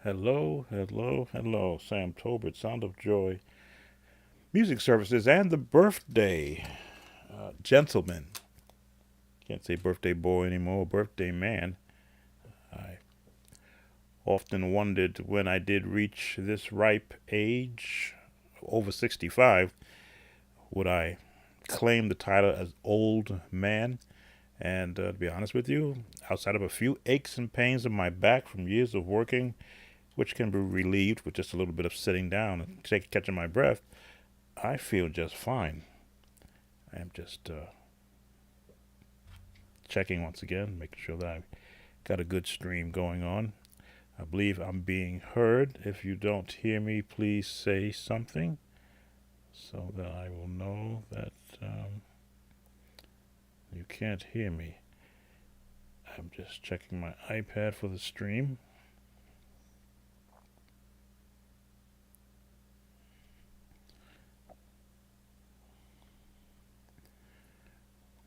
Hello, hello, hello. Sam Tolbert, Sound of Joy Music Services, and the birthday gentleman. Can't say birthday boy anymore, birthday man. I often wondered when I did reach this ripe age, over 65, would I claim the title as old man? And to be honest with you, outside of a few aches and pains in my back from years of working, which can be relieved with just a little bit of sitting down and catching my breath, I feel just fine. I am just checking once again, making sure that I've got a good stream going on. I believe I'm being heard. If you don't hear me, please say something so that I will know that you can't hear me. I'm just checking my iPad for the stream.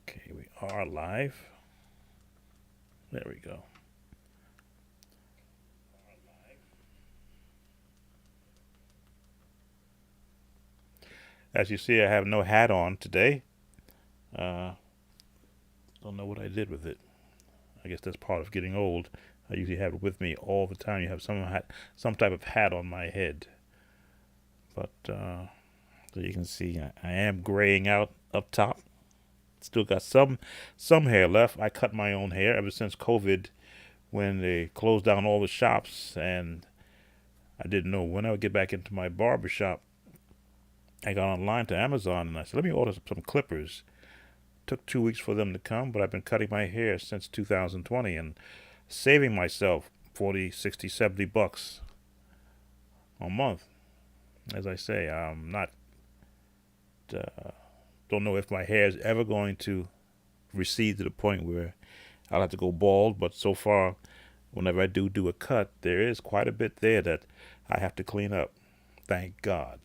Okay, we are live. There we go. As you see, I have no hat on today. Uh, don't know what I did with it. I guess that's part of getting old. I usually have it with me all the time. You have some type of hat on my head. But so you can see, I am graying out up top. Still got some hair left. I cut my own hair ever since COVID, when they closed down all the shops, and I didn't know when I would get back into my barber shop. I got online to Amazon and I said, let me order some clippers. Took 2 weeks for them to come, but I've been cutting my hair since 2020 and saving myself 40, 60, 70 bucks a month. As I say, I'm not, don't know if my hair is ever going to recede to the point where I'll have to go bald, but so far, whenever I do a cut, there is quite a bit there that I have to clean up. Thank God.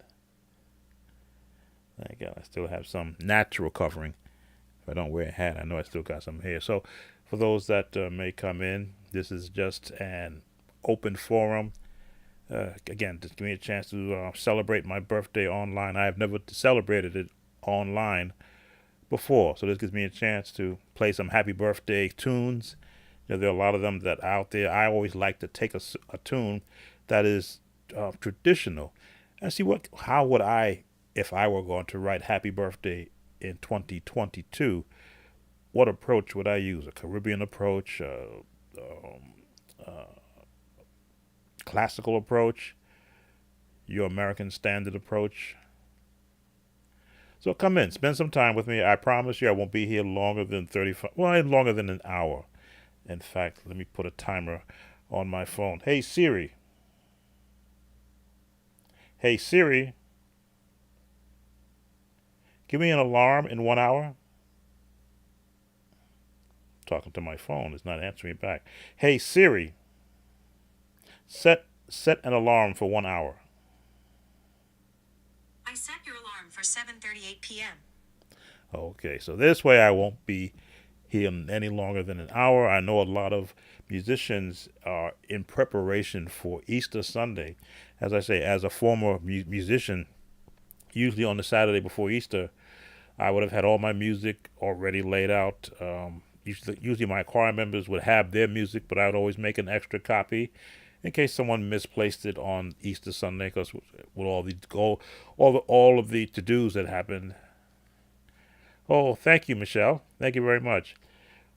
Thank God. I still have some natural covering. If I don't wear a hat, I know I still got some hair. So, for those that may come in, this is just an open forum. Again, just give me a chance to celebrate my birthday online. I have never celebrated it online before, so this gives me a chance to play some happy birthday tunes. There are a lot of them that are out there. I always like to take a tune that is traditional and see how would I, if I were going to write happy birthday in 2022, what approach would I use? A Caribbean approach, classical approach, your American standard approach? So come in, spend some time with me. I promise you I won't be here longer than 35, well, longer than an hour. In fact, let me put a timer on my phone. Hey Siri. Hey Siri, give me an alarm in 1 hour. Talking to my phone, it's not answering me back. Hey Siri, set an alarm for 1 hour. I set your alarm for 7:38 p.m. Okay, so this way I won't be here any longer than an hour. I know a lot of musicians are in preparation for Easter Sunday. As I say, as a former musician, usually on the Saturday before Easter, I would have had all my music already laid out. Usually my choir members would have their music, but I would always make an extra copy in case someone misplaced it on Easter Sunday. Because with all of the to dos that happened. Oh, thank you, Michelle. Thank you very much.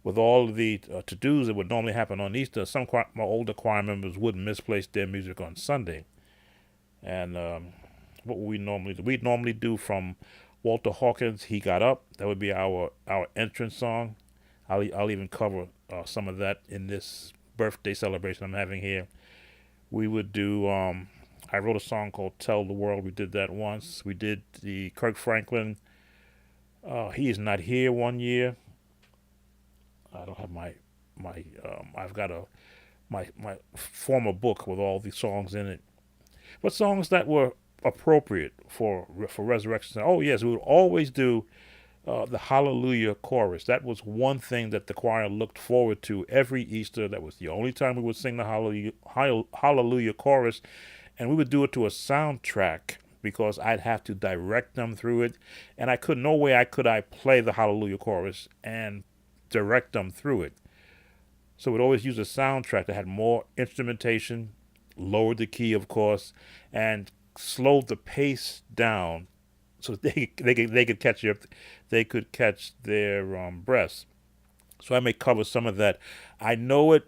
With all of the to dos that would normally happen on Easter, my older choir members would misplace their music on Sunday. And what we normally do? We'd normally do from Walter Hawkins, "He Got Up." That would be our entrance song. I'll even cover some of that in this birthday celebration I'm having here. We would do. I wrote a song called "Tell the World." We did that once. We did the Kirk Franklin. He is not here one year. I don't have I've got my former book with all the songs in it, but songs that were appropriate for Resurrection. Oh yes, we would always do the Hallelujah chorus. That was one thing that the choir looked forward to every Easter. That was the only time we would sing the Hallelujah chorus, and we would do it to a soundtrack because I'd have to direct them through it, and I could no way I play the Hallelujah chorus and direct them through it. So we'd always use a soundtrack that had more instrumentation, lowered the key, of course, and slowed the pace down so they could catch their breaths. So I may cover some of that. I know it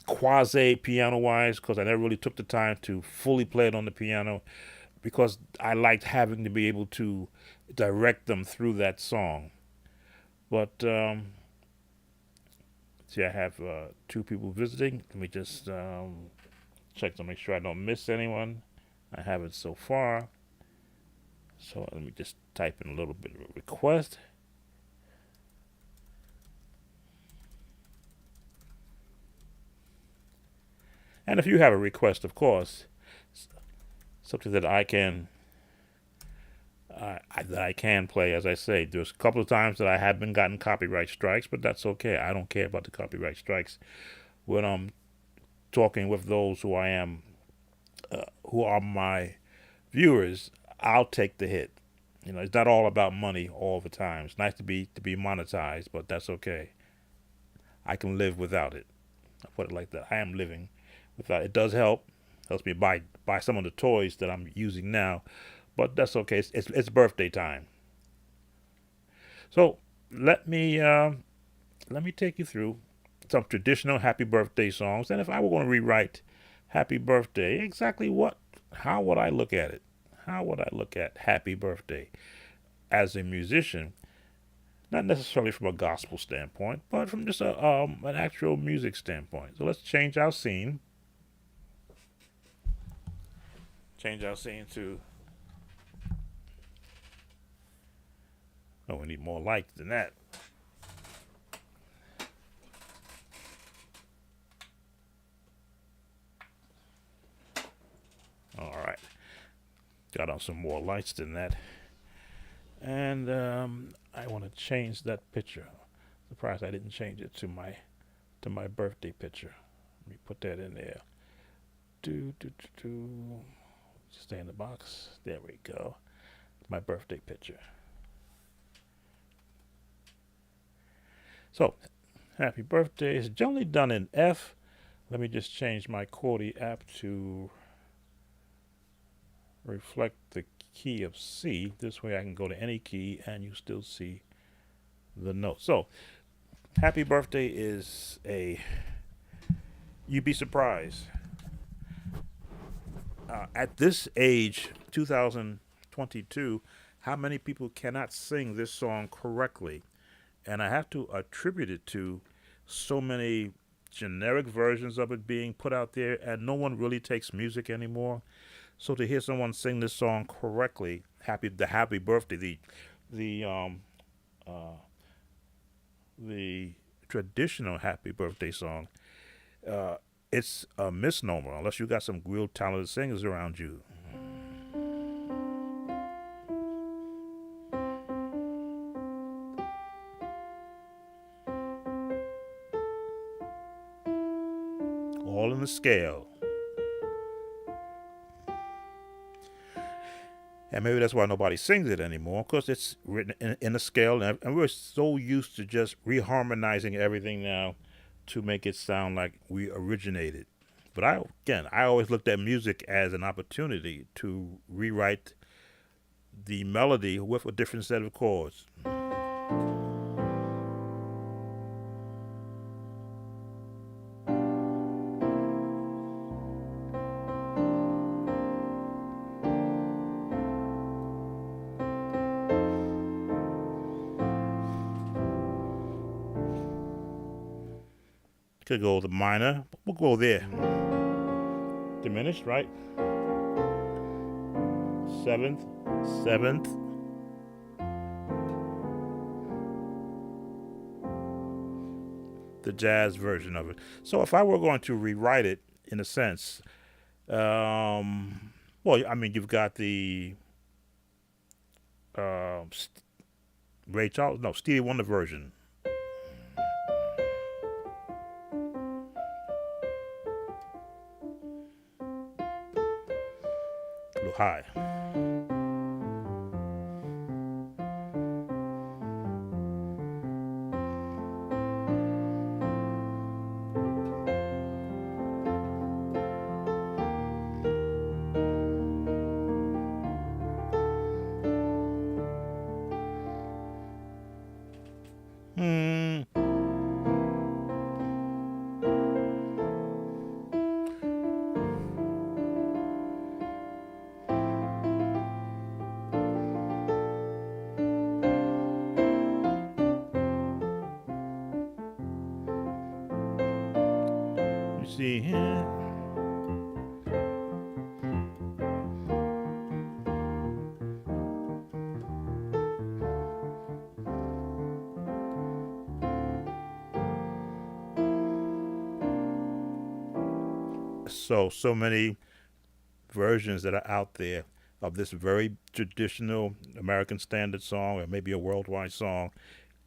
quasi piano wise because I never really took the time to fully play it on the piano because I liked having to be able to direct them through that song. But see, I have two people visiting. Let me just check to make sure I don't miss anyone. I haven't so far. So let me just type in a little bit of a request. And if you have a request, of course, something that I can play, as I say, there's a couple of times that I have been gotten copyright strikes, but that's okay. I don't care about the copyright strikes when I'm talking with those who are my viewers. I'll take the hit. You know, it's not all about money all the time. It's nice to be monetized, but that's okay. I can live without it. I put it like that. I am living without it. It does help. Helps me buy some of the toys that I'm using now, but that's okay. It's birthday time. So let me take you through some traditional happy birthday songs. And if I were going to rewrite happy birthday, exactly how would I look at it? How would I look at happy birthday as a musician? Not necessarily from a gospel standpoint, but from just an actual music standpoint. So let's change our scene. Change our scene to. Oh, we need more lights than that. All right. Got on some more lights than that. And I want to change that picture. Surprised I didn't change it to my birthday picture. Let me put that in there. Do. Stay in the box. There we go. My birthday picture. So, happy birthday is generally done in F. Let me just change my Chordy app to reflect the key of C. This way I can go to any key and you still see the note. So, happy birthday is you'd be surprised. At this age, 2022, how many people cannot sing this song correctly? And I have to attribute it to so many generic versions of it being put out there, and no one really takes music anymore. So to hear someone sing this song correctly, happy birthday, uh, the traditional happy birthday song, uh, it's a misnomer unless you got some real talented singers around you. All in the scale. And maybe that's why nobody sings it anymore, because it's written in a scale, and we're so used to just reharmonizing everything now to make it sound like we originated. But I always looked at music as an opportunity to rewrite the melody with a different set of chords. Could go the minor, but we'll go there. Diminished, right? Seventh, seventh. The jazz version of it. So if I were going to rewrite it in a sense, well, I mean, you've got the Ray Charles, no, Stevie Wonder version. A little high. Hmm. You see here. So many versions that are out there of this very traditional American standard song or maybe a worldwide song.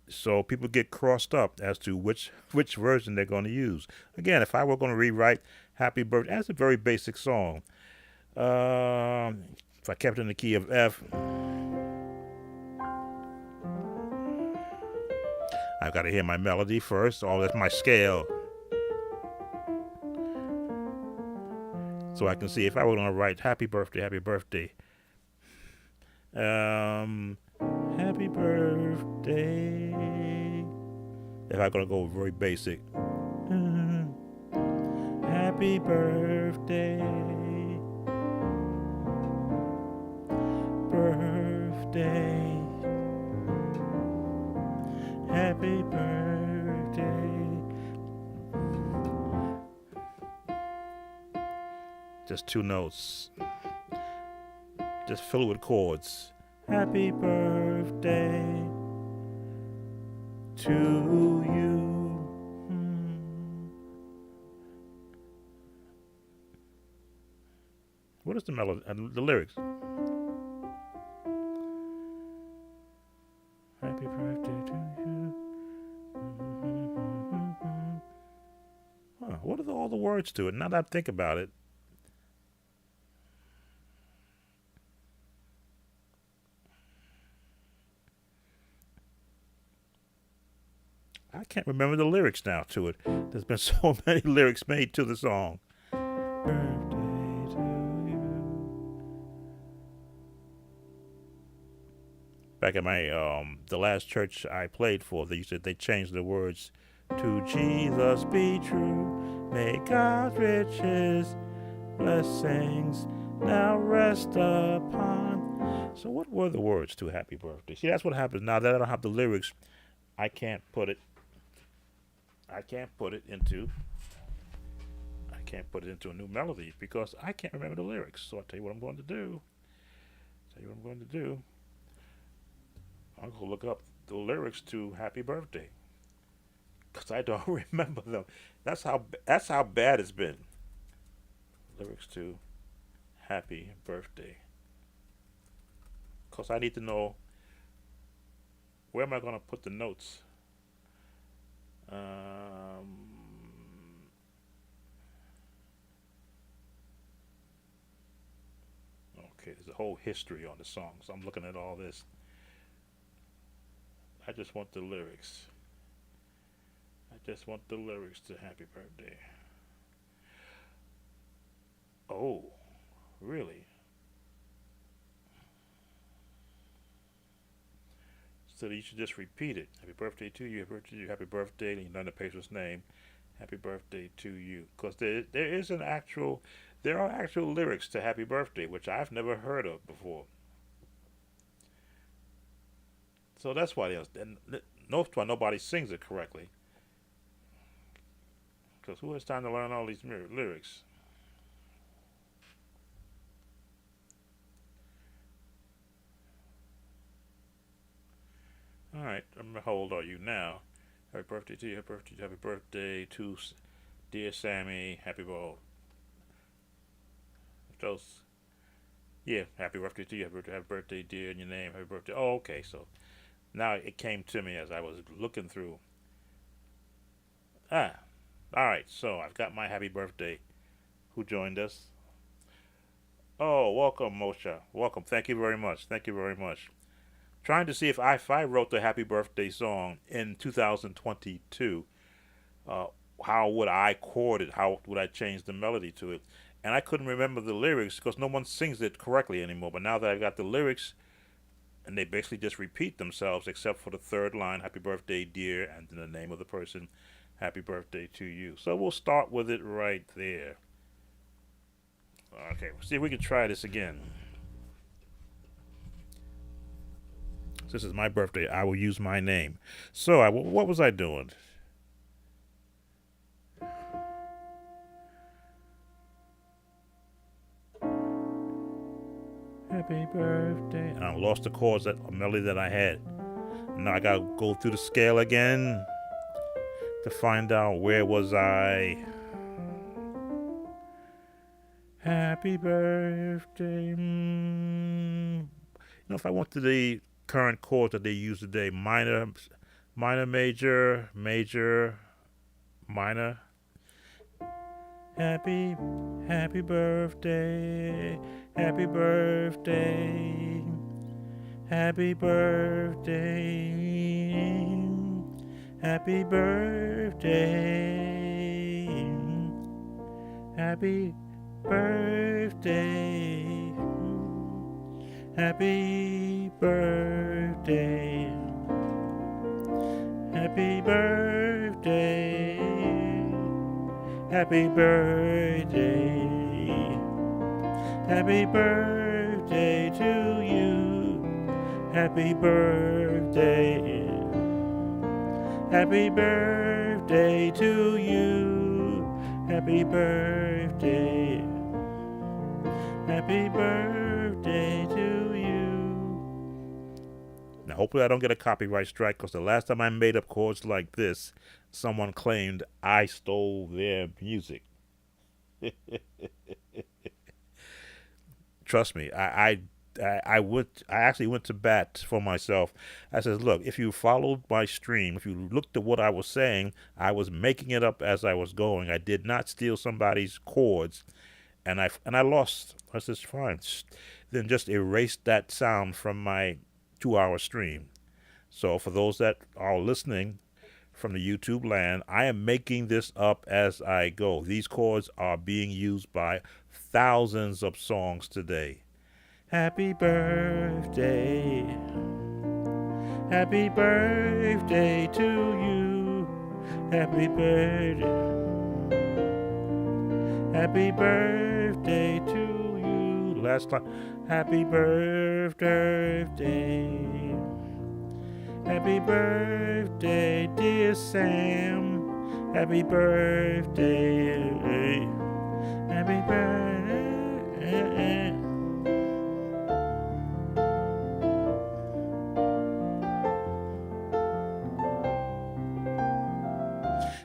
So people get crossed up as to which version they're going to use. Again, if I were going to rewrite Happy Birthday, that's a very basic song. If I kept it in the key of F, I've got to hear my melody first. Oh, that's my scale. So I can see if I were going to write Happy Birthday, Happy Birthday. Um, Happy Birthday. If I'm going to go very basic. Happy Birthday. Birthday. Happy birthday. Just two notes. Just fill it with chords. Happy birthday to you. What is the melody? The lyrics. Happy birthday to you. Huh, what are all the words to it? Now that I think about it. I can't remember the lyrics now to it. There's been so many lyrics made to the song. Birthday to you. Back at my the last church I played for, they said they changed the words to Jesus be true. May God's riches, blessings now rest upon. So what were the words to Happy Birthday? See, that's what happens now that I don't have the lyrics. I can't put it into a new melody because I can't remember the lyrics. So I'll tell you what I'm going to do. I'm going to look up the lyrics to Happy Birthday because I don't remember them. That's how bad it's been. Lyrics to Happy Birthday. Because I need to know where am I going to put the notes. Okay, there's a whole history on the song, so I'm looking at all this. I just want the lyrics. To Happy Birthday. Oh, really? So you should just repeat it. Happy birthday to you, happy birthday to you, happy birthday, and you learn the patient's name. Happy birthday to you. Because there are actual lyrics to Happy Birthday, which I've never heard of before. So that's why nobody sings it correctly. Because who has time to learn all these lyrics? All right, how old are you now? Happy birthday to you. Happy birthday to dear Sammy. Happy birthday. Those. Yeah, happy birthday to you. Happy birthday, dear, in your name. Happy birthday. Oh, okay. So Now it came to me as I was looking through. Ah, all right. So I've got my happy birthday. Who joined us? Oh, welcome, Moshe. Welcome. Thank you very much. Thank you very much. Trying to see if I wrote the happy birthday song in 2022, uh, how would I chord it? How would I change the melody to it? And I couldn't remember the lyrics because no one sings it correctly anymore. But now that I've got the lyrics, and they basically just repeat themselves except for the third line, happy birthday, dear, and then the name of the person, happy birthday to you. So we'll start with it right there. Okay, see if we can try this again. This is my birthday. I will use my name. So, what was I doing? Happy birthday. And I lost the chords, that melody that I had. Now I gotta go through the scale again to find out where was I. Happy birthday. If I went to the current chords that they use today, minor, minor, major, major, minor. Happy birthday, happy birthday, happy birthday, happy birthday, happy birthday, happy birthday, happy birthday, happy birthday, happy birthday to you, happy birthday, happy birthday to you, happy birthday, happy birthday to you. Now, hopefully, I don't get a copyright strike because the last time I made up chords like this, someone claimed I stole their music. Trust me, I actually went to bat for myself. I said, look, if you followed my stream, if you looked at what I was saying, I was making it up as I was going. I did not steal somebody's chords, and I lost. I said, fine. Then just erase that sound from my 2 hour stream. So for those that are listening from the YouTube land, I am making this up as I go. These chords are being used by thousands of songs today. Happy birthday. Happy birthday to you. Happy birthday. Happy birthday to you. Last time. Happy birthday. Happy birthday, dear Sam. Happy birthday. Happy birthday.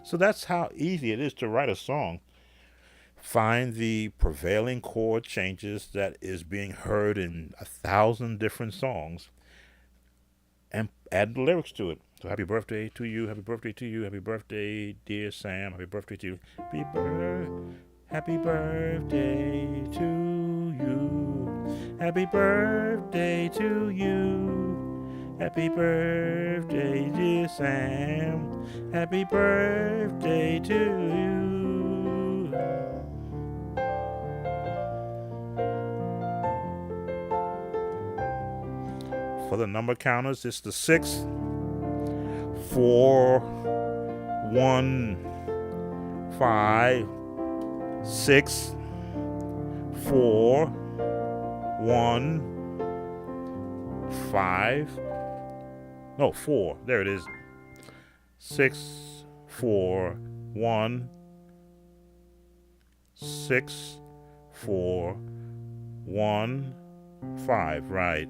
So that's how easy it is to write a song. Find the prevailing chord changes that is being heard in 1,000 different songs and add the lyrics to it. So happy birthday to you, happy birthday to you, happy birthday, dear Sam, happy birthday to you. Happy birthday to you. Happy birthday to you. Happy birthday, dear Sam. Happy birthday to you. For the number counters, it's the 6, 4, 1, 5, 6, 4, 1, 5. No, 4. There it is. 6, 4, 1, 6, 4, 1, 5. Right.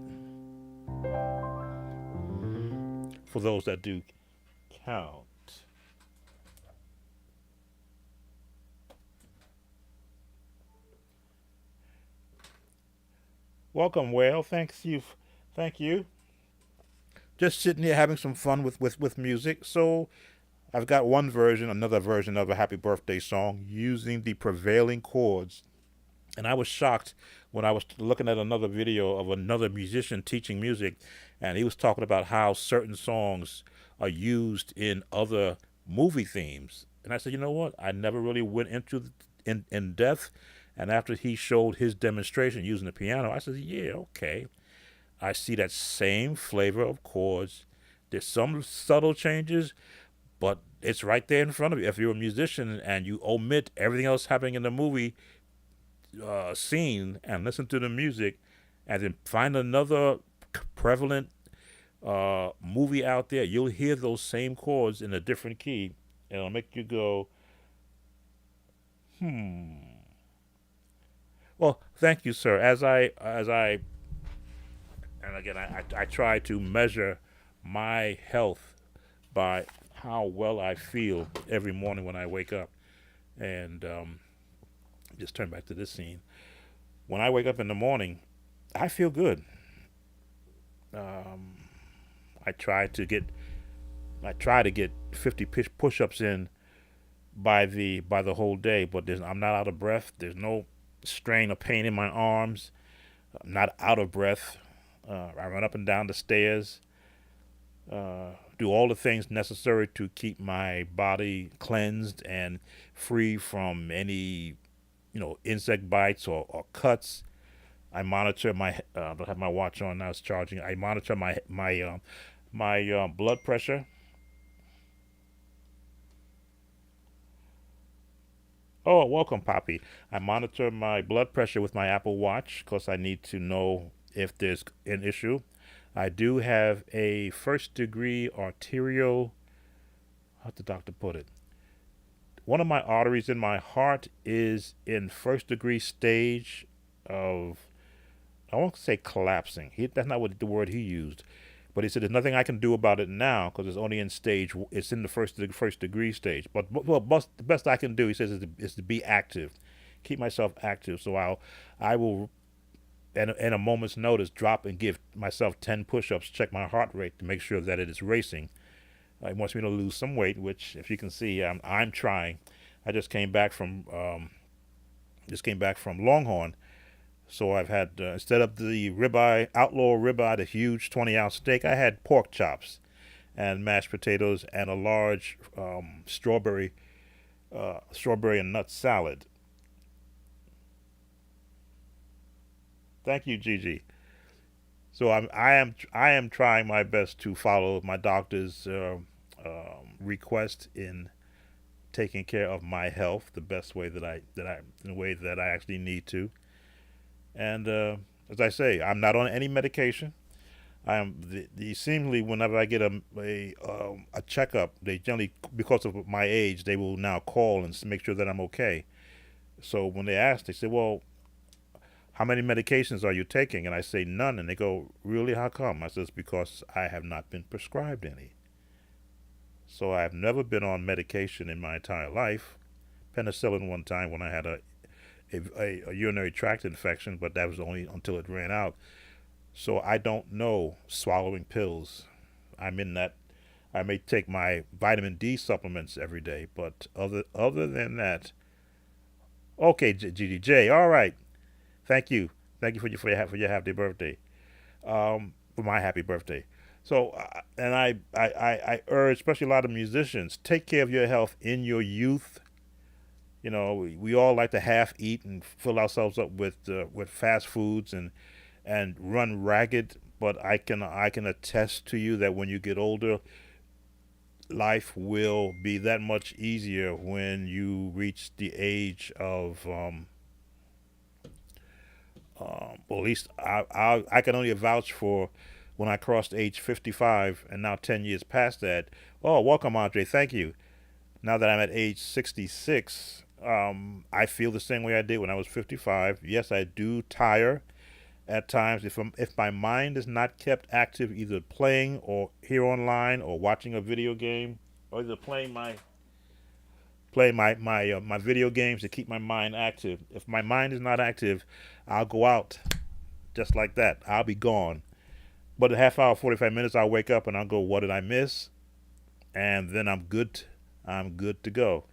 For those that do count. Welcome, Whale. Thank you. just sitting here having some fun with music. So I've got one version, another version of a happy birthday song using the prevailing chords. And I was shocked when I was looking at another video of another musician teaching music, and he was talking about how certain songs are used in other movie themes. And I said, you know what? I never really went into in depth. And after he showed his demonstration using the piano, I said, yeah, okay. I see that same flavor of chords. There's some subtle changes, but it's right there in front of you. If you're a musician and you omit everything else happening in the movie scene and listen to the music, and then find another prevalent movie out there, you'll hear those same chords in a different key, and it'll make you go, hmm. Well, thank you, sir. And again, I try to measure my health by how well I feel every morning when I wake up. And just turn back to this scene. When I wake up in the morning, I feel good. Um, I try to get I try to get 50 push-ups in by the whole day, but I'm not out of breath. There's no strain or pain in my arms. I'm not out of breath. I run up and down the stairs. Do all the things necessary to keep my body cleansed and free from any, insect bites or cuts. I monitor my. I don't have my watch on now. It's charging. I monitor my blood pressure. Oh, welcome, Poppy. I monitor my blood pressure with my Apple Watch because I need to know if there's an issue. I do have a first degree arterial. How'd the doctor put it? One of my arteries in my heart is in first degree stage of, I won't say collapsing. That's not what the word he used, but he said there's nothing I can do about it now because it's only in stage. It's in the first degree stage. But well, the best I can do, he says, is to be active, keep myself active. So I will, in a moment's notice, drop and give myself 10 push-ups, check my heart rate to make sure that it is racing. He wants me to lose some weight, which, if you can see, I'm trying. I just came back from Longhorn, so I've had instead of the ribeye, outlaw ribeye, the huge 20-ounce steak, I had pork chops and mashed potatoes and a large strawberry and nut salad. Thank you, Gigi. So I am trying my best to follow my doctor's request in taking care of my health the best way in the way that I actually need to. And as I say, I'm not on any medication. I am the seemingly whenever I get a checkup, they generally, because of my age, they will now call and make sure that I'm okay. So when they ask, they say, "Well, how many medications are you taking?" And I say none, and they go, "Really? How come?" I says, "Because I have not been prescribed any." So I've never been on medication in my entire life. Penicillin one time when I had a urinary tract infection, but that was only until it ran out. So I don't know swallowing pills. I'm in that. I may take my vitamin D supplements every day, but other than that, okay, GDJ, all right. Thank you for your happy birthday. For my happy birthday. So, and I urge, especially a lot of musicians, take care of your health in your youth. We all like to half eat and fill ourselves up with fast foods and run ragged. But I can attest to you that when you get older, life will be that much easier when you reach the age of well, at least I can only vouch for when I crossed age 55 and now 10 years past that. Oh, welcome, Andre. Thank you. Now that I'm at age 66, I feel the same way I did when I was 55. Yes, I do tire at times if my mind is not kept active, either playing or here online or watching a video game, or either playing my video games to keep my mind active. If my mind is not active, I'll go out just like that. I'll be gone. But a half hour, 45 minutes, I'll wake up and I'll go, what did I miss? And then I'm good. I'm good to go.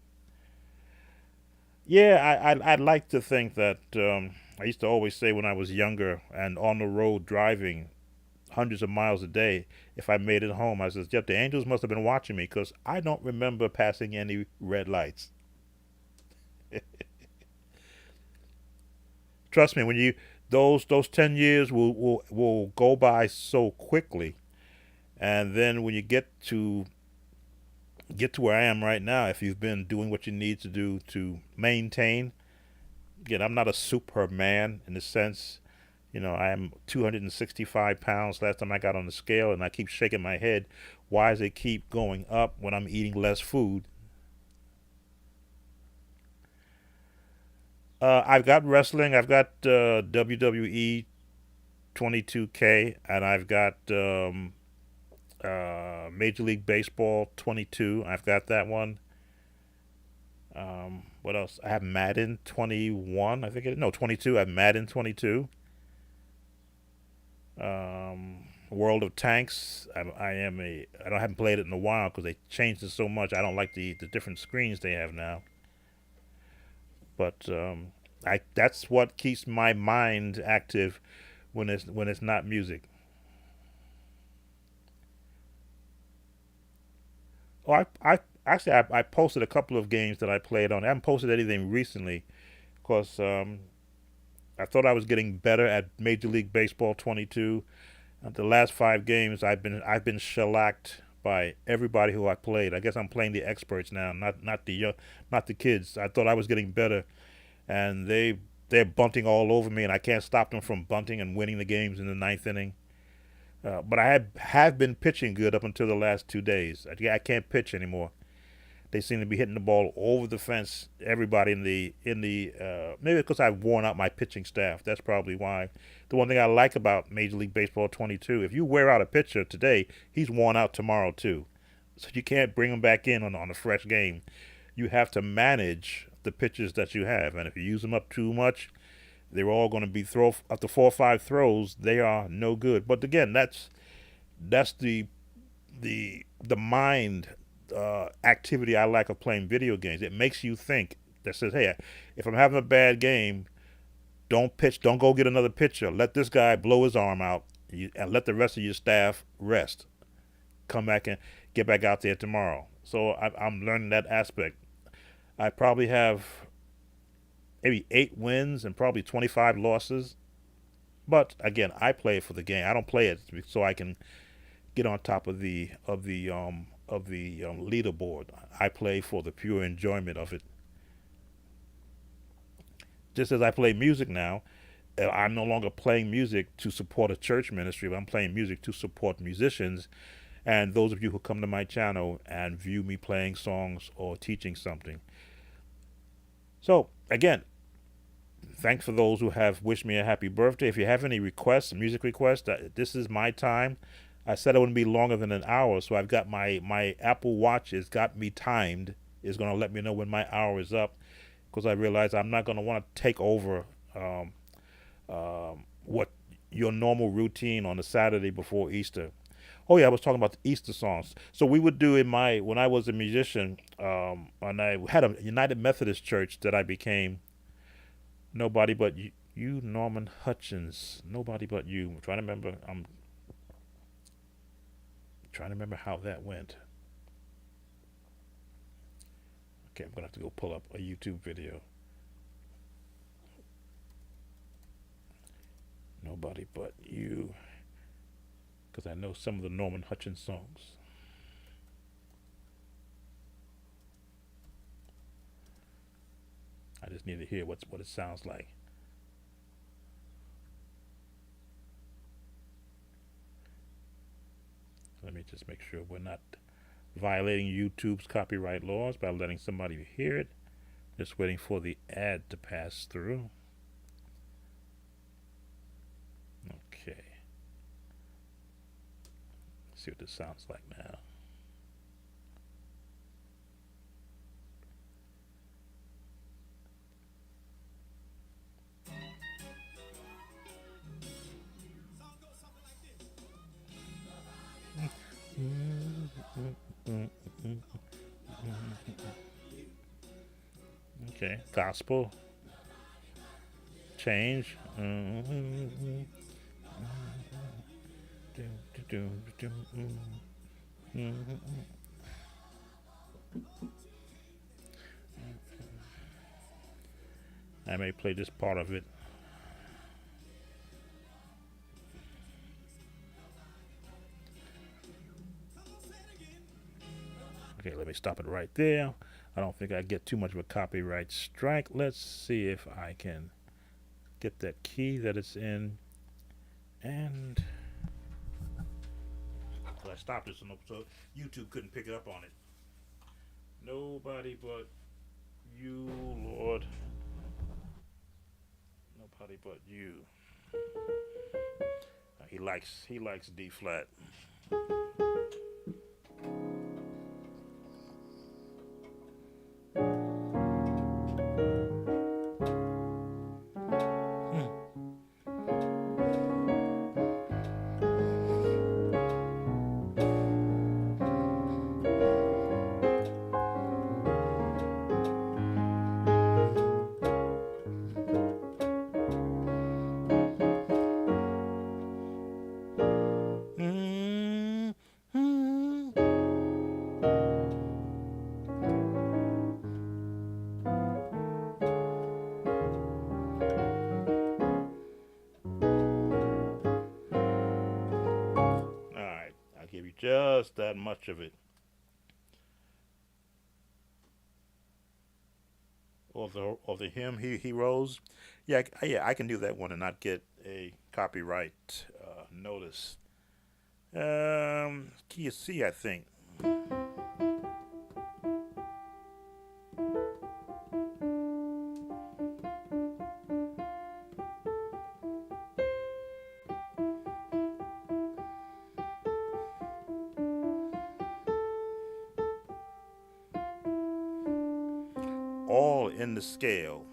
Yeah, I'd like to think that I used to always say when I was younger and on the road driving hundreds of miles a day, if I made it home, I said, Jeff, the angels must have been watching me because I don't remember passing any red lights. Trust me, when you those 10 years will go by so quickly, and then when you get to where I am right now, if you've been doing what you need to do to maintain, again, I'm not a superman in the sense, I am 265 pounds last time I got on the scale, and I keep shaking my head. Why does it keep going up when I'm eating less food? I've got wrestling, I've got WWE 22K, and I've got Major League Baseball 22. I've got that one. What else? I have Madden 21. I think no 22. I have Madden 22. World of Tanks. I don't haven't played it in a while because they changed it so much. I don't like the different screens they have now. But I that's what keeps my mind active when it's not music. Oh, I posted a couple of games that I played on. I haven't posted anything recently because I thought I was getting better at Major League Baseball 22. The last 5 games, I've been shellacked by everybody who I played. I guess I'm playing the experts now, not the kids. I thought I was getting better, and they're bunting all over me, and I can't stop them from bunting and winning the games in the ninth inning. But I have been pitching good up until the last 2 days. I can't pitch anymore. They seem to be hitting the ball over the fence. Everybody in the maybe because I've worn out my pitching staff. That's probably why. The one thing I like about Major League Baseball 22, if you wear out a pitcher today, he's worn out tomorrow too. So you can't bring him back in on a fresh game. You have to manage the pitchers that you have, and if you use them up too much, they're all going to be throw after 4 or 5 throws. They are no good. But again, that's the mind activity I like of playing video games. It makes you think. That says, hey, if I'm having a bad game, don't pitch. Don't go get another pitcher. Let this guy blow his arm out, and let the rest of your staff rest. Come back and get back out there tomorrow. So I'm learning that aspect. I probably have maybe 8 wins and probably 25 losses. But again, I play it for the game. I don't play it so I can get on top of the leaderboard. I play for the pure enjoyment of it. Just as I play music now, I'm no longer playing music to support a church ministry, but I'm playing music to support musicians and those of you who come to my channel and view me playing songs or teaching something. So again, thanks for those who have wished me a happy birthday. If you have any requests, music requests, this is my time. I said it wouldn't be longer than an hour, so I've got my Apple Watch has got me timed. It's going to let me know when my hour is up because I realize I'm not going to want to take over what your normal routine on the Saturday before Easter. Oh yeah, I was talking about the Easter songs. So we would do when I was a musician, and I had a United Methodist church that I became. Nobody but you, Norman Hutchins. Nobody but you. I'm trying to remember. I'm trying to remember how that went. Okay, I'm gonna have to go pull up a YouTube video. Nobody but you, because I know some of the Norman Hutchins songs. I just need to hear what it sounds like. Let me just make sure we're not violating YouTube's copyright laws by letting somebody hear it. Just waiting for the ad to pass through. Okay. Let's see what this sounds like now. Okay, gospel change. I may play this part of it. Okay, let me stop it right there. I don't think I get too much of a copyright strike. Let's see if I can get that key that it's in. And I stopped it so YouTube couldn't pick up on it. Nobody but you, Lord. Nobody but you. He likes D flat. Mm, mm. All right, I'll give you just that much of it. Of the hymn he rose. Yeah, I can do that one and not get a copyright notice. Key of C, I think. All in the scale.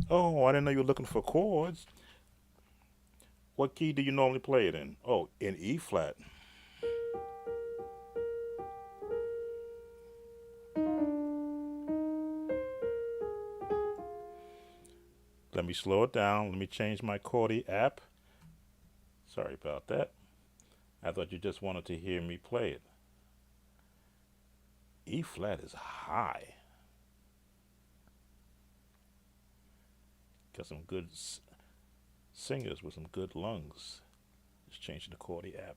Oh, I didn't know you were looking for chords. What key do you normally play it in? Oh, in E flat. Let me slow it down. Let me change my Chordy app. Sorry about that. I thought you just wanted to hear me play it. E flat is high. Got some good singers with some good lungs. Just changing the Chordy app.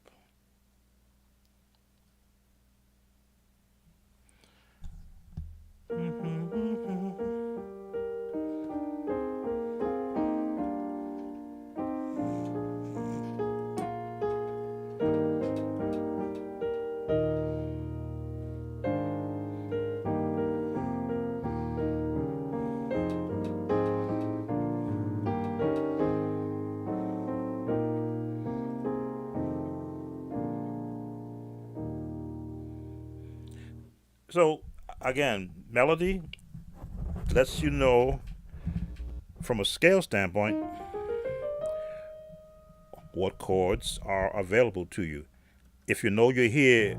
So again, melody lets you know from a scale standpoint what chords are available to you. If you know you're here,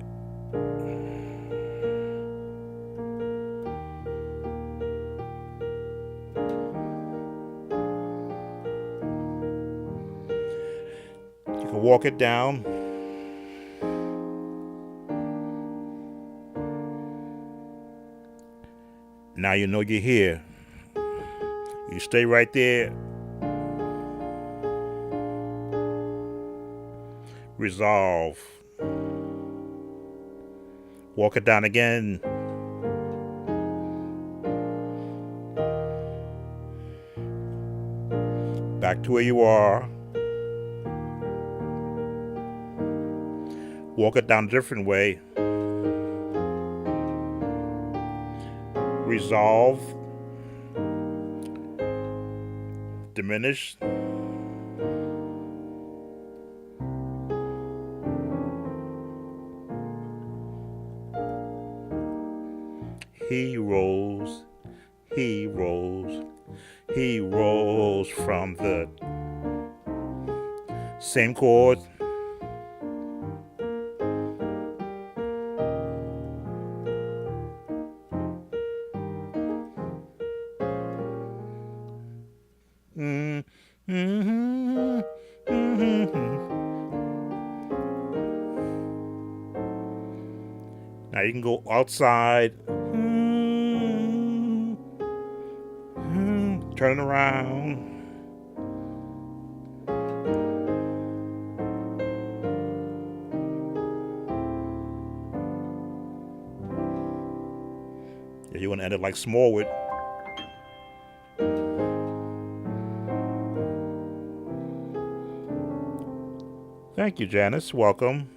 you can walk it down. Now you know you're here. You stay right there. Resolve. Walk it down again. Back to where you are. Walk it down a different way. Resolve. Diminish. He rose, he rose, he rose from the same chord. Mm, mhm, mhm. Now you can go outside. Turn it around. Yeah, you want to end it like Smallwood. Thank you, Janice. Welcome.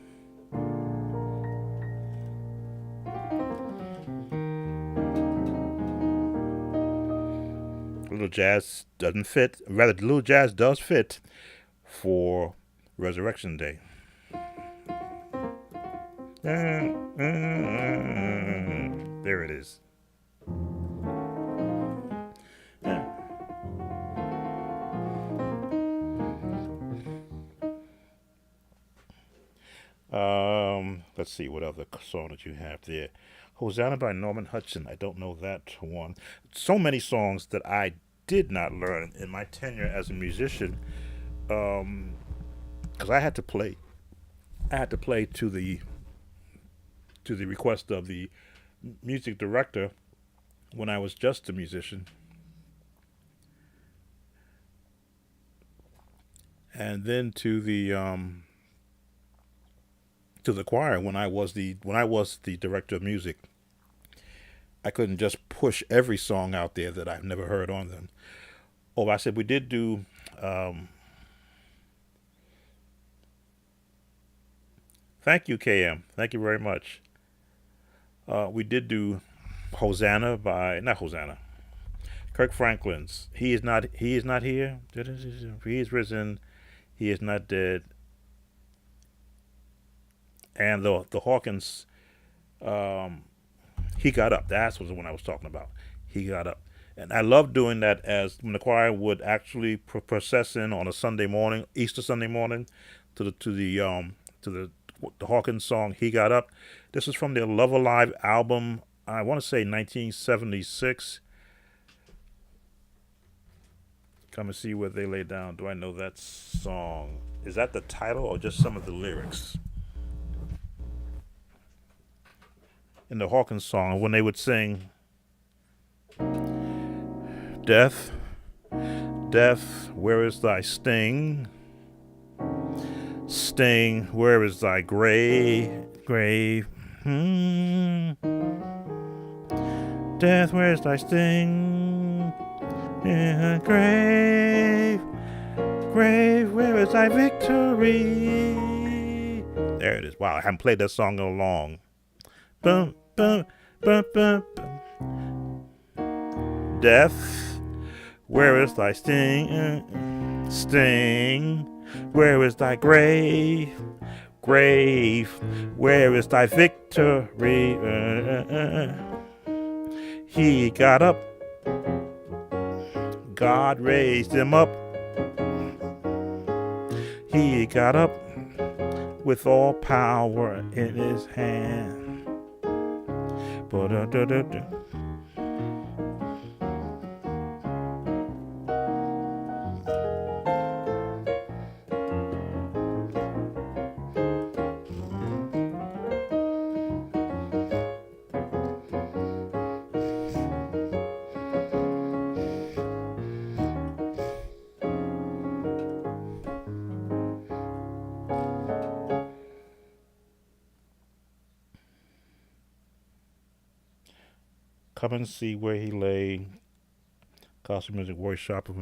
Little jazz doesn't fit. Rather, little jazz does fit for Resurrection Day. There it is. Let's see what other song that you have there. Hosanna by Norman Hudson. I don't know that one. So many songs that I did not learn in my tenure as a musician, because I had to play. I had to play to the request of the music director when I was just a musician, and then to the choir when I was the director of music. I couldn't just push every song out there that I've never heard on them. Oh, I said we did do. Thank you, KM. Thank you very much. We did do Hosanna by not Hosanna. Kirk Franklin's. He is not. He is not here. He is risen. He is not dead. And the Hawkins. He got up. That's was the one I was talking about. He got up. And I love doing that as when the choir would actually process in on a Sunday morning, Easter Sunday morning, to the Hawkins song "He Got Up." This is from their Love Alive album. I want to say 1976. Come and see what they lay down. Do I know that song? Is that the title or just some of the lyrics? In the Hawkins song, when they would sing, "Death, death, where is thy sting? Sting, where is thy grave? Grave. Death, where is thy sting? Yeah, grave, grave, where is thy victory?" There it is. Wow, I haven't played that song in a long. Bum, bum, bum, bum, bum. Death, where is thy sting? Sting, where is thy grave? Grave, where is thy victory? He got up. God raised him up. He got up with all power in his hand. Ba-da-da-da-da. Come and see where he lay. Gospel music workshop of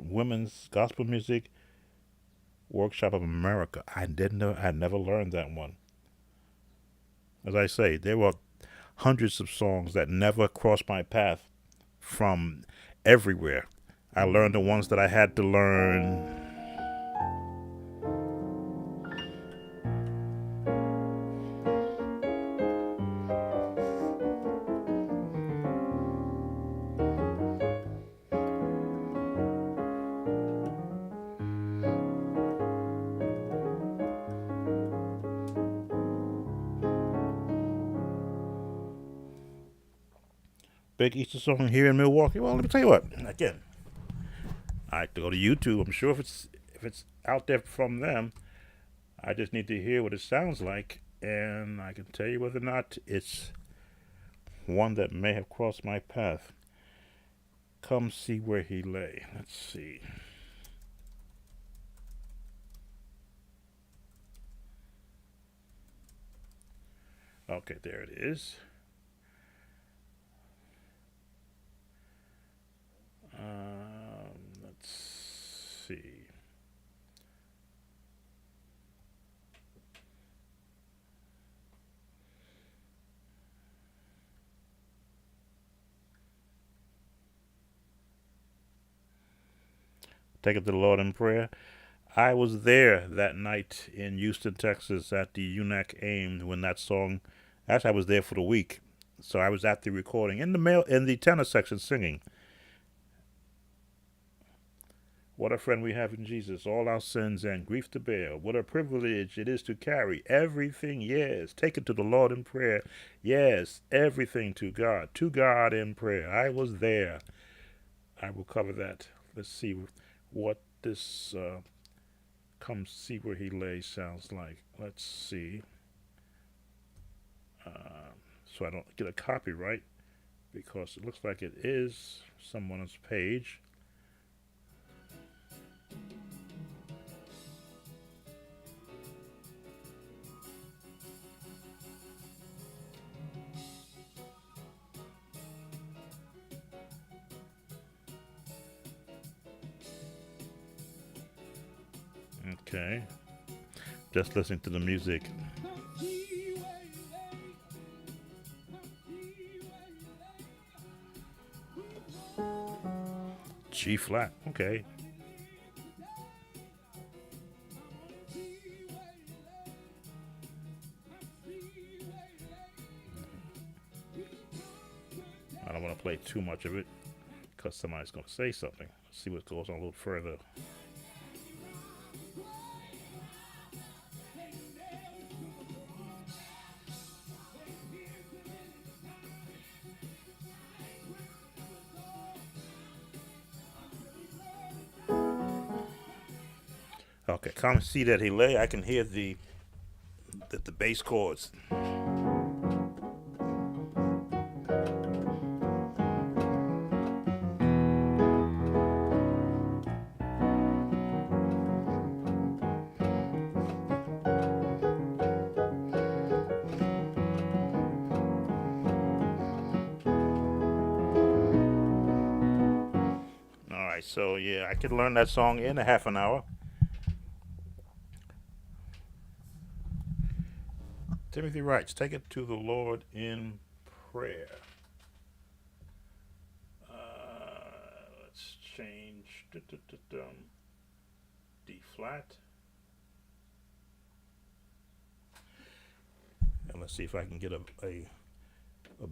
women's gospel music workshop of America. I didn't know. I never learned that one. As I say, there were hundreds of songs that never crossed my path from everywhere. I learned the ones that I had to learn. Big Easter song here in Milwaukee. Well, let me tell you what. Again, I have to go to YouTube. I'm sure if it's out there from them, I just need to hear what it sounds like, and I can tell you whether or not it's one that may have crossed my path. Come see where he lay. Let's see. Okay, there it is. Let's see. Take it to the Lord in prayer. I was there that night in Houston, Texas at the UNAC AIM when that song, actually I was there for the week. So I was at the recording in the tenor section singing. What a friend we have in Jesus, all our sins and grief to bear. What a privilege it is to carry everything, yes. Take it to the Lord in prayer. Yes, everything to God in prayer. I was there. I will cover that. Let's see what this come see where he lay sounds like. Let's see. So I don't get a copyright because it looks like it is someone's page. Okay. Just listening to the music. G flat. Okay. I don't want to play too much of it because somebody's going to say something. Let's see what goes on a little further. Okay, come see that he lay. I can hear the bass chords. All right, so yeah, I could learn that song in a half an hour. Timothy writes, take it to the Lord in prayer. Let's change D flat. Let's see if I can get a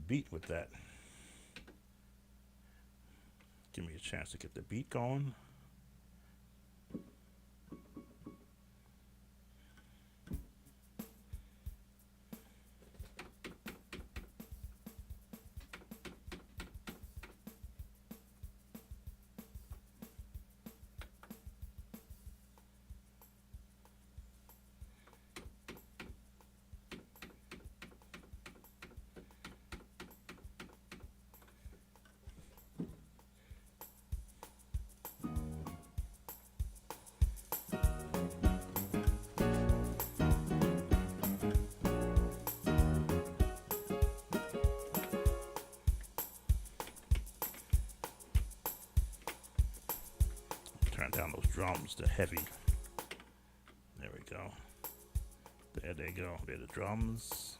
beat with that. Give me a chance to get the beat going. Turn down those drums to heavy. There we go. There they go. There the drums.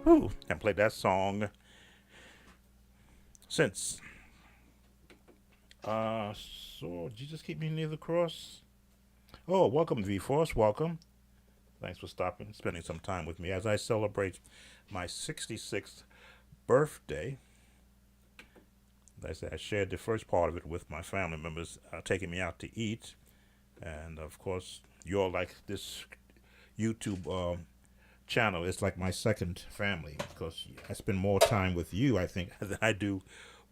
Whew, and played that song since. So Jesus keep me near the cross. Oh, welcome V Force, welcome. Thanks for stopping, spending some time with me as I celebrate my 66th birthday. As I said, I shared the first part of it with my family members, taking me out to eat, and of course, you're like this YouTube channel. It's like my second family because I spend more time with you, I think, than I do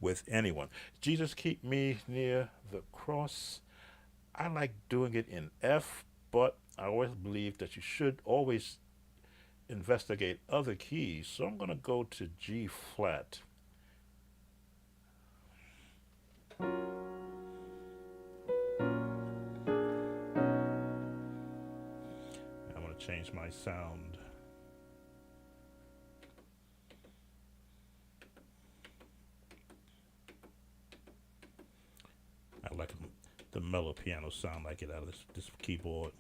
with anyone. Jesus keep me near the cross. I like doing it in F, but I always believe that you should always investigate other keys. So I'm going to go to G flat. I'm going to change my sound. I like the mellow piano sound I get out of this keyboard.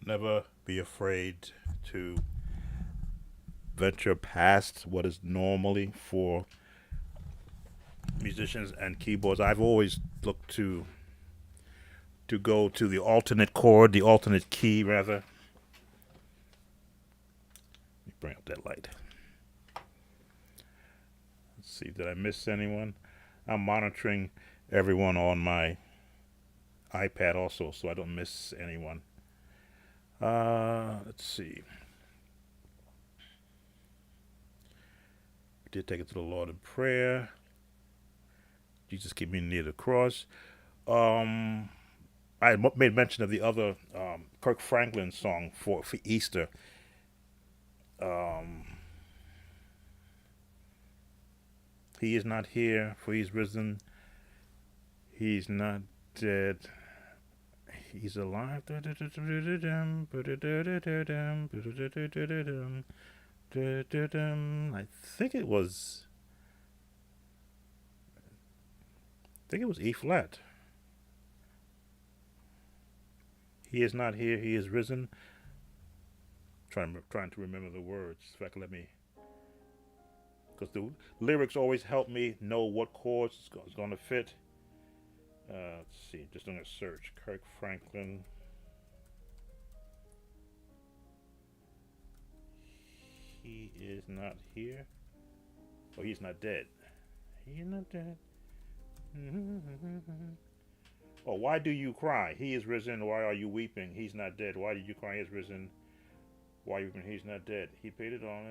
never be afraid to venture past what is normally for musicians and keyboards. I've always looked to go to the alternate chord, the alternate key rather. Let me bring up that light. Let's see, did I miss anyone? I'm monitoring everyone on my iPad also, so I don't miss anyone. Let's see. We did take it to the Lord in prayer. Jesus, keep me near the cross. I made mention of the other Kirk Franklin song for Easter. He is not here, for he's risen. He's not dead. He's alive. I think it was. E flat. He is not here. He is risen. Trying to remember the words. In fact, let me. Because the lyrics always help me know what chords it's going to fit. Let's see. Just doing a search. Kirk Franklin. He is not here. Oh, he's not dead. He is not dead. Oh, why do you cry? He is risen. Why are you weeping? He's not dead. Why did you cry? He is risen. Why are you weeping? He's not dead. He paid it all.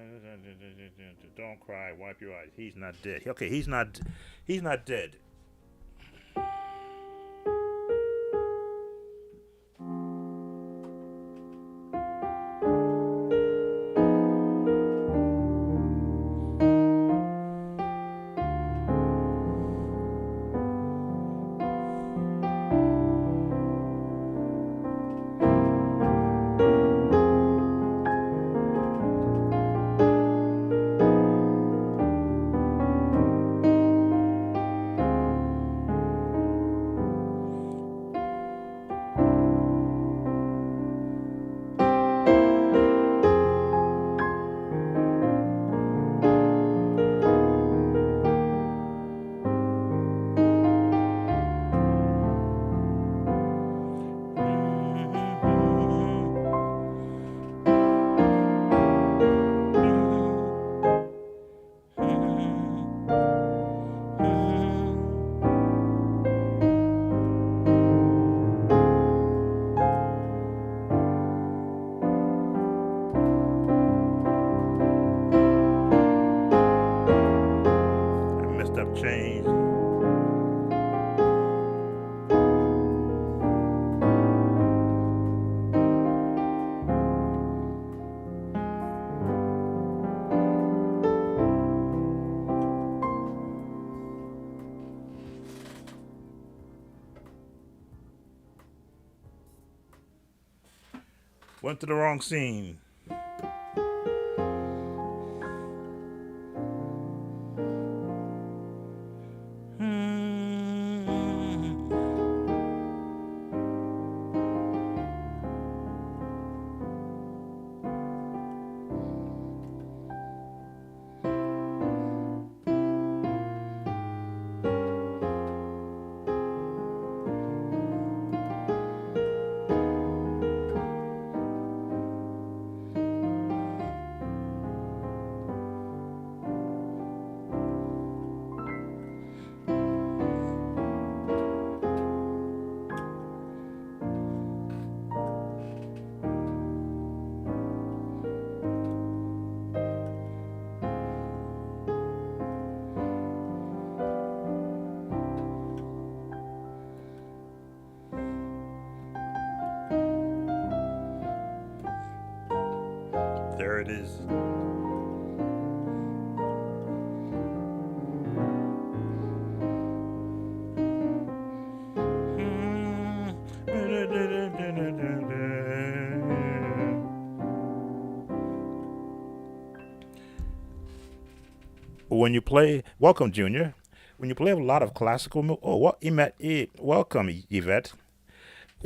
Don't cry. Wipe your eyes. He's not dead. Okay, he's not dead. Change. Went to the wrong scene. There it is. When you play, welcome, Junior. When you play a lot of classical, welcome, Yvette.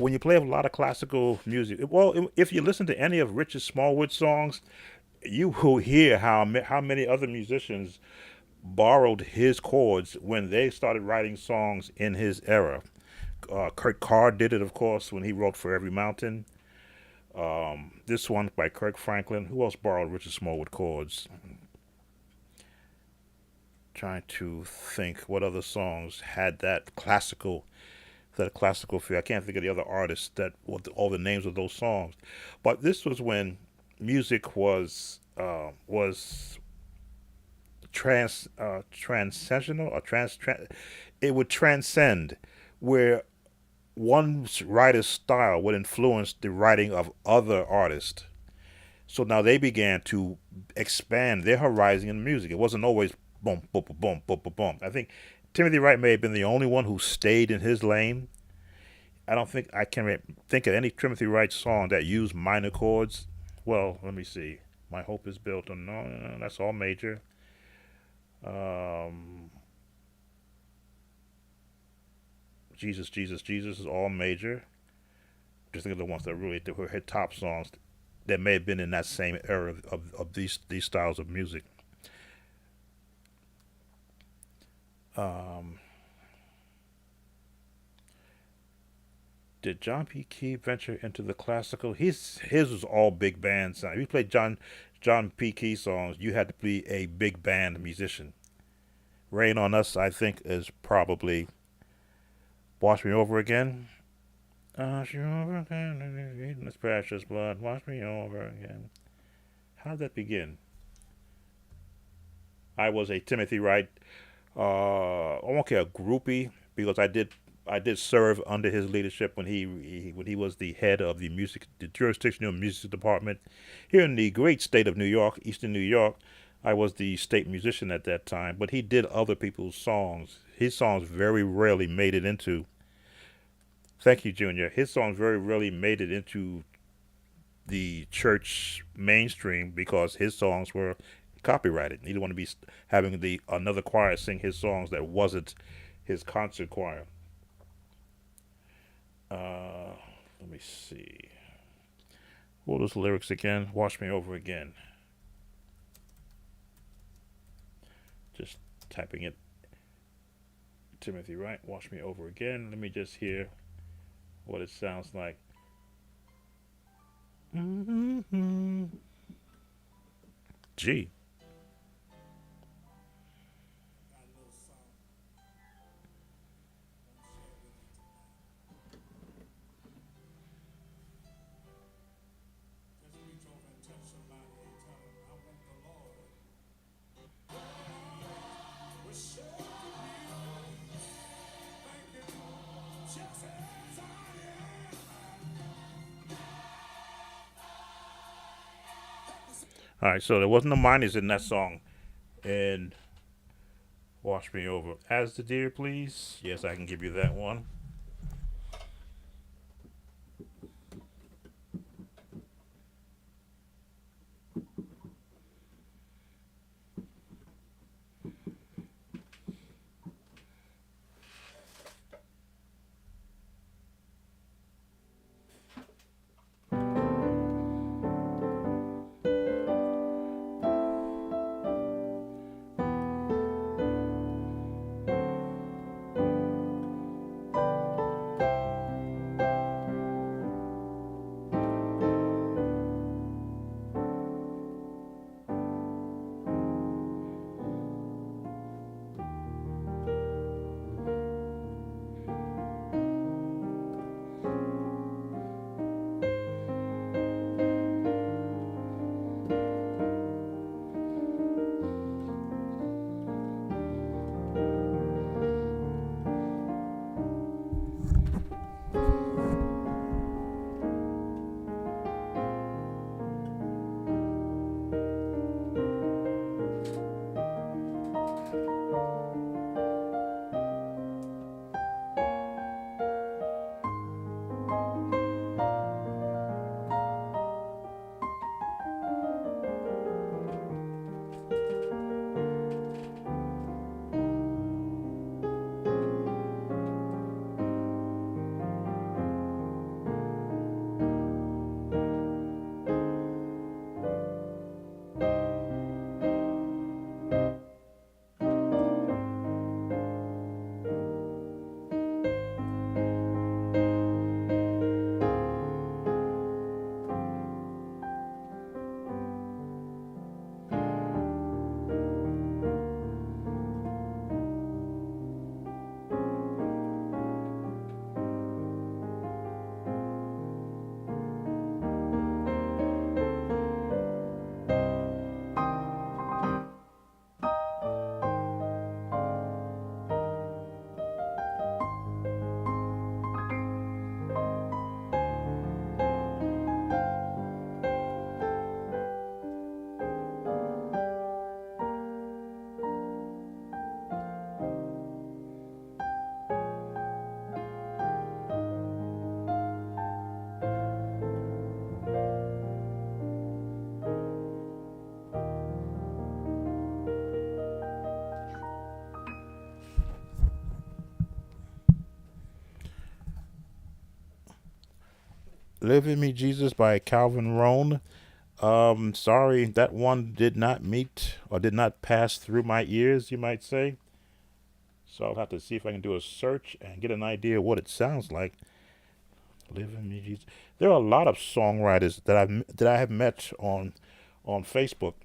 when you play a lot of classical music, well, if you listen to any of Richard Smallwood's songs, you will hear how many other musicians borrowed his chords when they started writing songs in his era. Kurt Carr did it, of course, when he wrote "For Every Mountain." This one by Kirk Franklin. Who else borrowed Richard Smallwood chords? Trying to think what other songs had that classical feel. I can't think of the other artists that what all the names of those songs, but this was when music was transcensional or it would transcend where one writer's style would influence the writing of other artists. So now they began to expand their horizon in music. It wasn't always boom, boom, boom, boom, boom, boom, boom. I think Timothy Wright may have been the only one who stayed in his lane. I don't think I can think of any Timothy Wright song that used minor chords. Well, let me see. My hope is built on no, no, no, that's all major. Um, Jesus, Jesus, Jesus is all major. Just think of the ones that really were hit top songs that may have been in that same era of these styles of music. Um, did John P. Key venture into the classical? His was all big band sound. If you played John P. Key songs, you had to be a big band musician. Rain on Us, I think, is probably Wash Me Over Again. Wash me over again, in this precious blood. Wash me over again. How did that begin? I was a Timothy Wright. I won't say a groupie because I did serve under his leadership when he was the head of the jurisdictional music department here in the great state of New York, Eastern New York. I was the state musician at that time, but he did other people's songs. His songs very rarely made it into. Thank you, Junior. His songs very rarely made it into the church mainstream because his songs were copyrighted. He didn't want to be having the another choir sing his songs that wasn't his concert choir. Uh, Let me see. What are those lyrics again? Wash me over again. Just typing it. Timothy Wright, wash me over again. Let me just hear what it sounds like. Mm-hmm. G. All right, so there wasn't no minors in that song. And wash me over. As the deer, please. Yes, I can give you that one. Live in Me Jesus by Calvin Rohn. Sorry, that one did not meet or did not pass through my ears, you might say. So I'll have to see if I can do a search and get an idea of what it sounds like. Live in Me Jesus. There are a lot of songwriters that I have met on Facebook.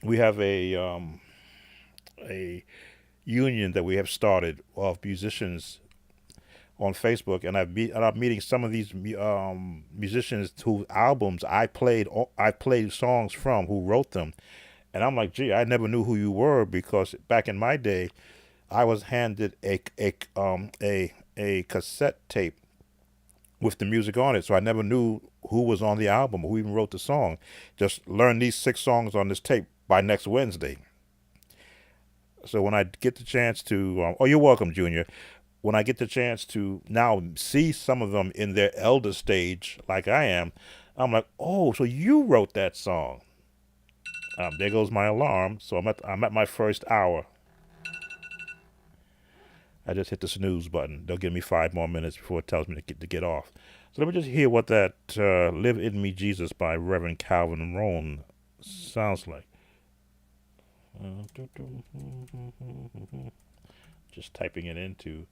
We have a union that we have started of musicians on Facebook, and I'm meeting some of these musicians whose albums I played songs from, who wrote them, and I'm like, gee, I never knew who you were because back in my day, I was handed a cassette tape with the music on it, so I never knew who was on the album or who even wrote the song. Just learn these 6 songs on this tape by next Wednesday. So when I get the chance to, oh, you're welcome, Junior. When I get the chance to now see some of them in their elder stage, like I am, I'm like, oh, so you wrote that song. There goes my alarm. So I'm at my first hour. I just hit the snooze button. They'll give me 5 more minutes before it tells me to get off. So let me just hear what that "Live in Me, Jesus" by Reverend Calvin Rohn sounds like. Just typing it into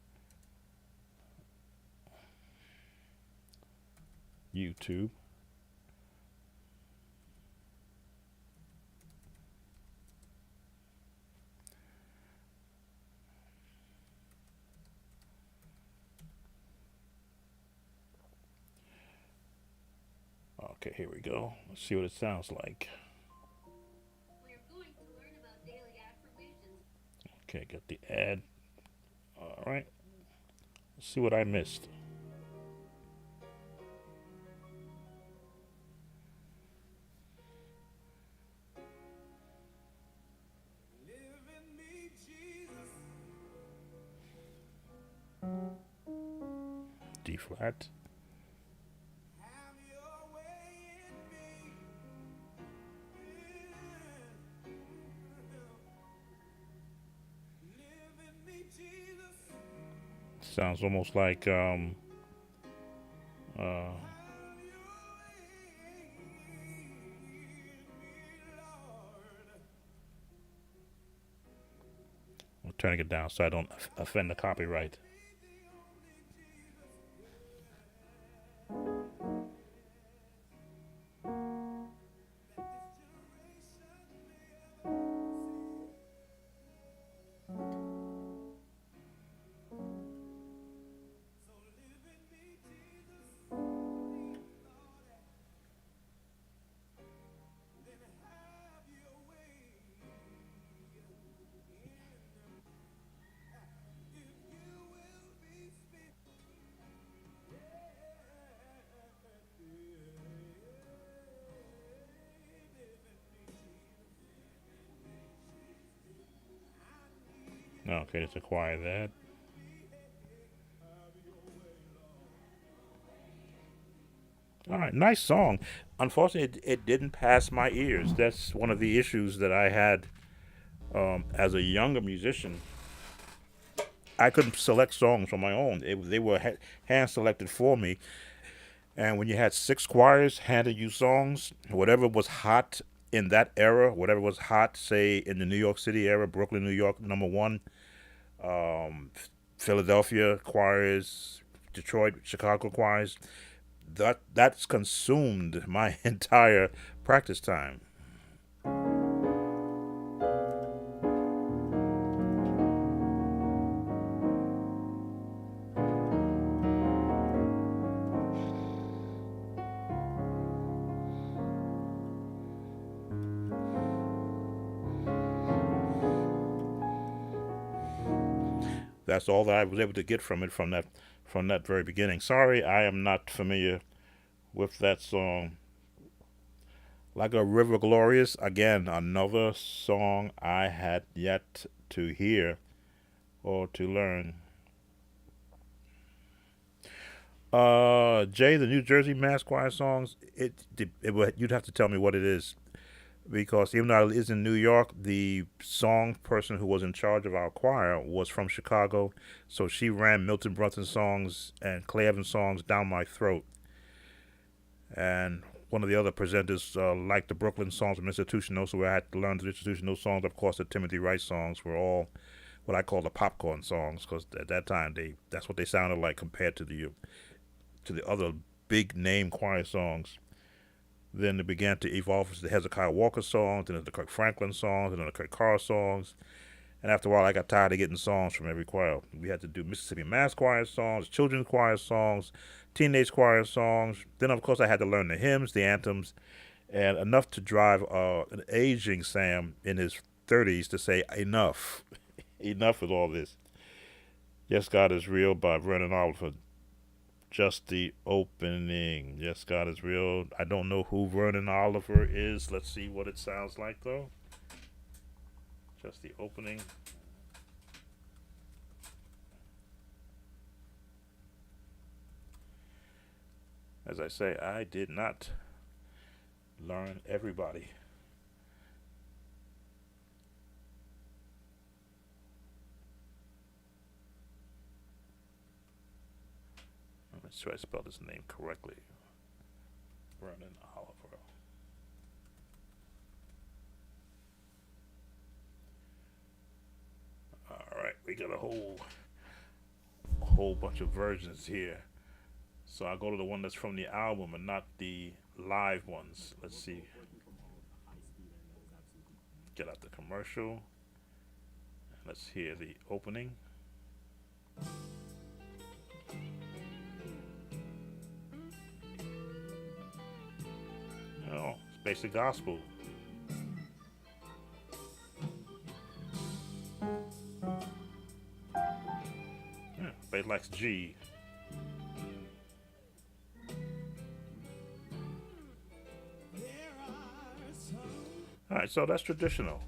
YouTube. Okay, here we go. Let's see what it sounds like. Okay, got the ad. All right. Let's see what I missed. D flat. Sounds almost like uh, I'm turning it down so I don't offend the copyright. Okay, let's acquire that. All right, nice song. Unfortunately, it didn't pass my ears. That's one of the issues that I had as a younger musician. I couldn't select songs on my own. They were hand selected for me. And when you had 6 choirs handing you songs, whatever was hot in that era, whatever was hot, say in the New York City era, Brooklyn, New York, number one, um, Philadelphia choirs, Detroit, Chicago choirs, that's consumed my entire practice time. That's all that I was able to get from it from that very beginning. Sorry, I am not familiar with that song. Like a River Glorious, again, another song I had yet to hear or to learn. Jay, the New Jersey Mass Choir songs, you'd have to tell me what it is because even though it is in New York, the song person who was in charge of our choir was from Chicago, so she ran Milton Brunson songs and Clay Evans songs down my throat. And one of the other presenters liked the Brooklyn songs from Institutional, so I had to learn the Institutional songs. Of course, the Timothy Wright songs were all what I call the popcorn songs, because at that time that's what they sounded like compared to the other big name choir songs. Then it began to evolve into the Hezekiah Walker songs, then the Kirk Franklin songs, and then the Kirk Carr songs. And after a while, I got tired of getting songs from every choir. We had to do Mississippi Mass Choir songs, children's choir songs, teenage choir songs. Then, of course, I had to learn the hymns, the anthems, and enough to drive an aging Sam in his 30s to say, enough. Enough with all this. Yes, God is Real by Vernon Oliver. Just the opening. Yes, God is Real. I don't know who Vernon Oliver is. Let's see what it sounds like, though. Just the opening. As I say, I did not learn everybody. Let's try to spell his name correctly. Vernon Oliver. All right, we got a whole bunch of versions here. So I'll go to the one that's from the album and not the live ones. Let's see. Get out the commercial. Let's hear the opening. Oh, it's basic gospel. Yeah, but it likes G. All right, so that's traditional.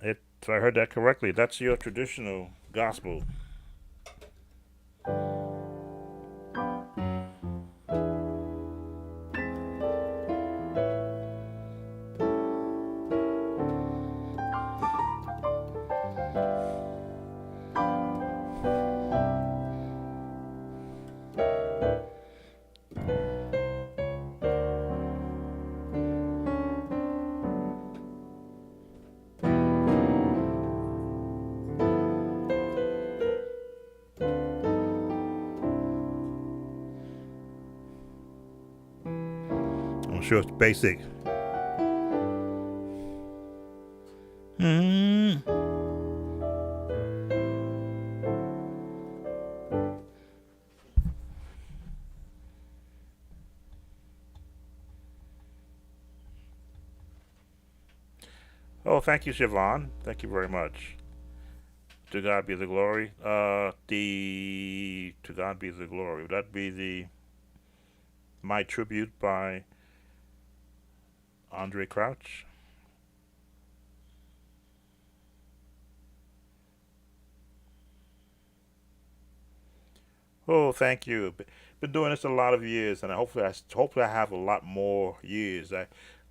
If I heard that correctly, that's your traditional gospel. I'm sure it's basic. Mm. Oh, thank you, Siobhan. Thank you very much. To God be the glory. The To God be the glory. Would that be the My Tribute by Andre Crouch? Oh, thank you. Been doing this a lot of years, and hopefully I have a lot more years.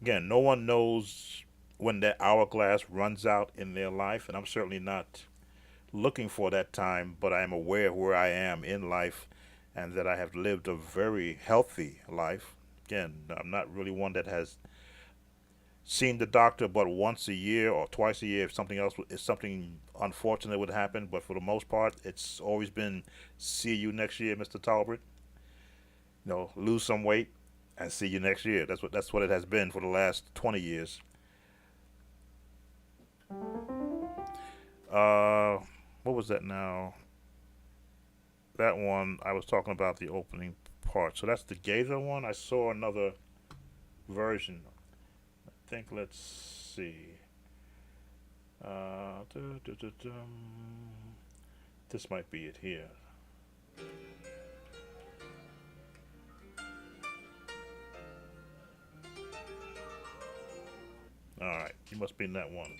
Again, no one knows when that hourglass runs out in their life, and I'm certainly not looking for that time, but I am aware of where I am in life, and that I have lived a very healthy life. Again, I'm not really one that has seen the doctor but once a year or twice a year if something unfortunate would happen. But for the most part, it's always been see you next year, Mr. Talbert. Lose some weight and see you next year. That's what it has been for the last 20 years. Uh, what was that now? That one I was talking about the opening part. So that's the Gaither one. I saw another version. I think let's see. This might be it here. All right, you must be in that one.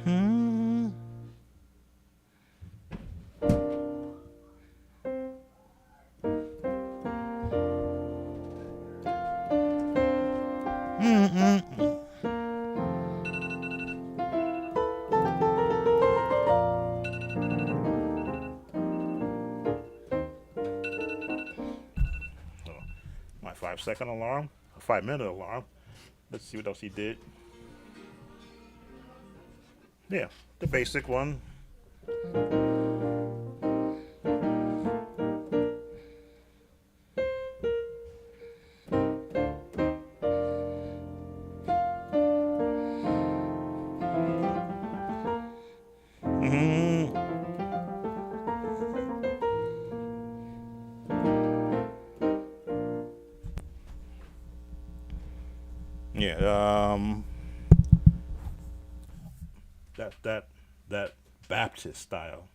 Hmm. 5-second alarm, a 5-minute alarm. Let's see what else he did. Yeah, the basic one. Hmm. Yeah. That Baptist style.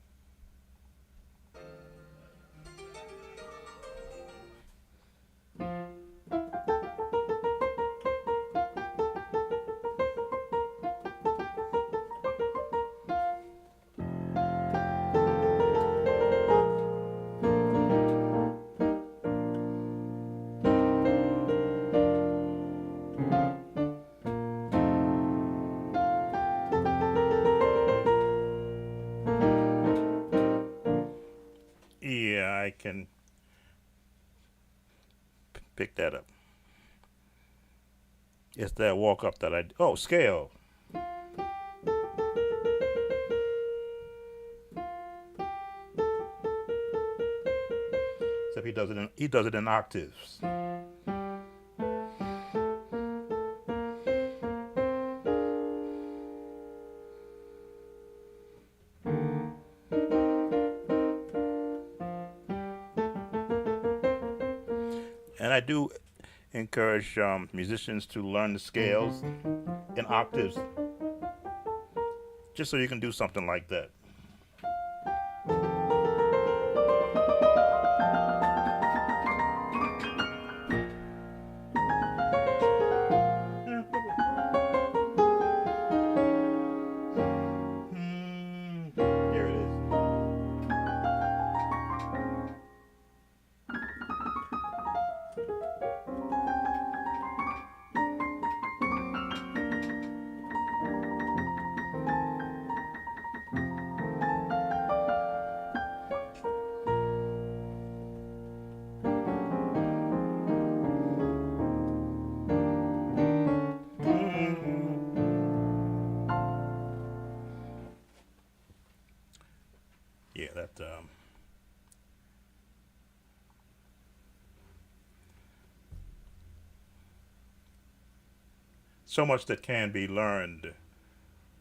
Yeah, I can pick that up. It's that walk up that I. Oh, scale. Except he does it in octaves. And I do encourage musicians to learn the scales in octaves, just so you can do something like that. Here it is. Yeah, that. So much that can be learned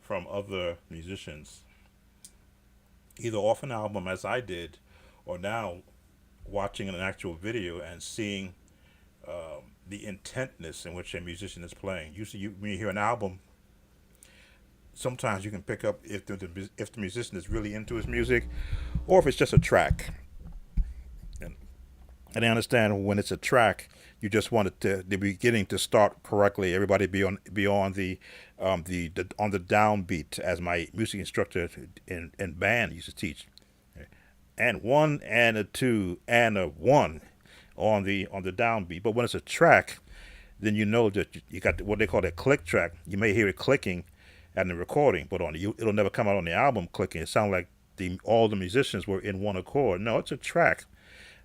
from other musicians, either off an album as I did, or now watching an actual video and seeing the intentness in which a musician is playing. Usually, when you hear an album, sometimes you can pick up if the musician is really into his music, or if it's just a track. And, and I understand when it's a track, you just want it to the beginning to start correctly. Everybody be on the on the downbeat, as my music instructor in band used to teach. And one and a two and a one on the downbeat. But when it's a track, then you know that you got what they call a click track. You may hear it clicking at the recording, but it'll never come out on the album clicking. It sounds like the all the musicians were in one accord. No, it's a track,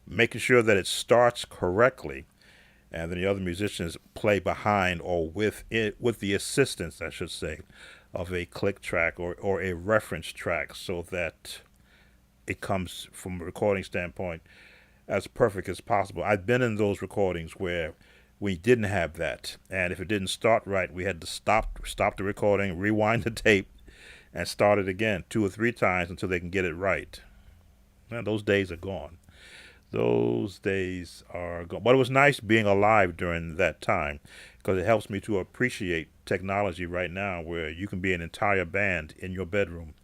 making sure that it starts correctly, and then the other musicians play behind or with it with the assistance, I should say, of a click track or a reference track, so that it comes from a recording standpoint as perfect as possible. I've been in those recordings where we didn't have that, and if it didn't start right, we had to stop the recording, rewind the tape, and start it again 2 or 3 times until they can get it right. Now, those days are gone. Those days are gone. But it was nice being alive during that time because it helps me to appreciate technology right now, where you can be an entire band in your bedroom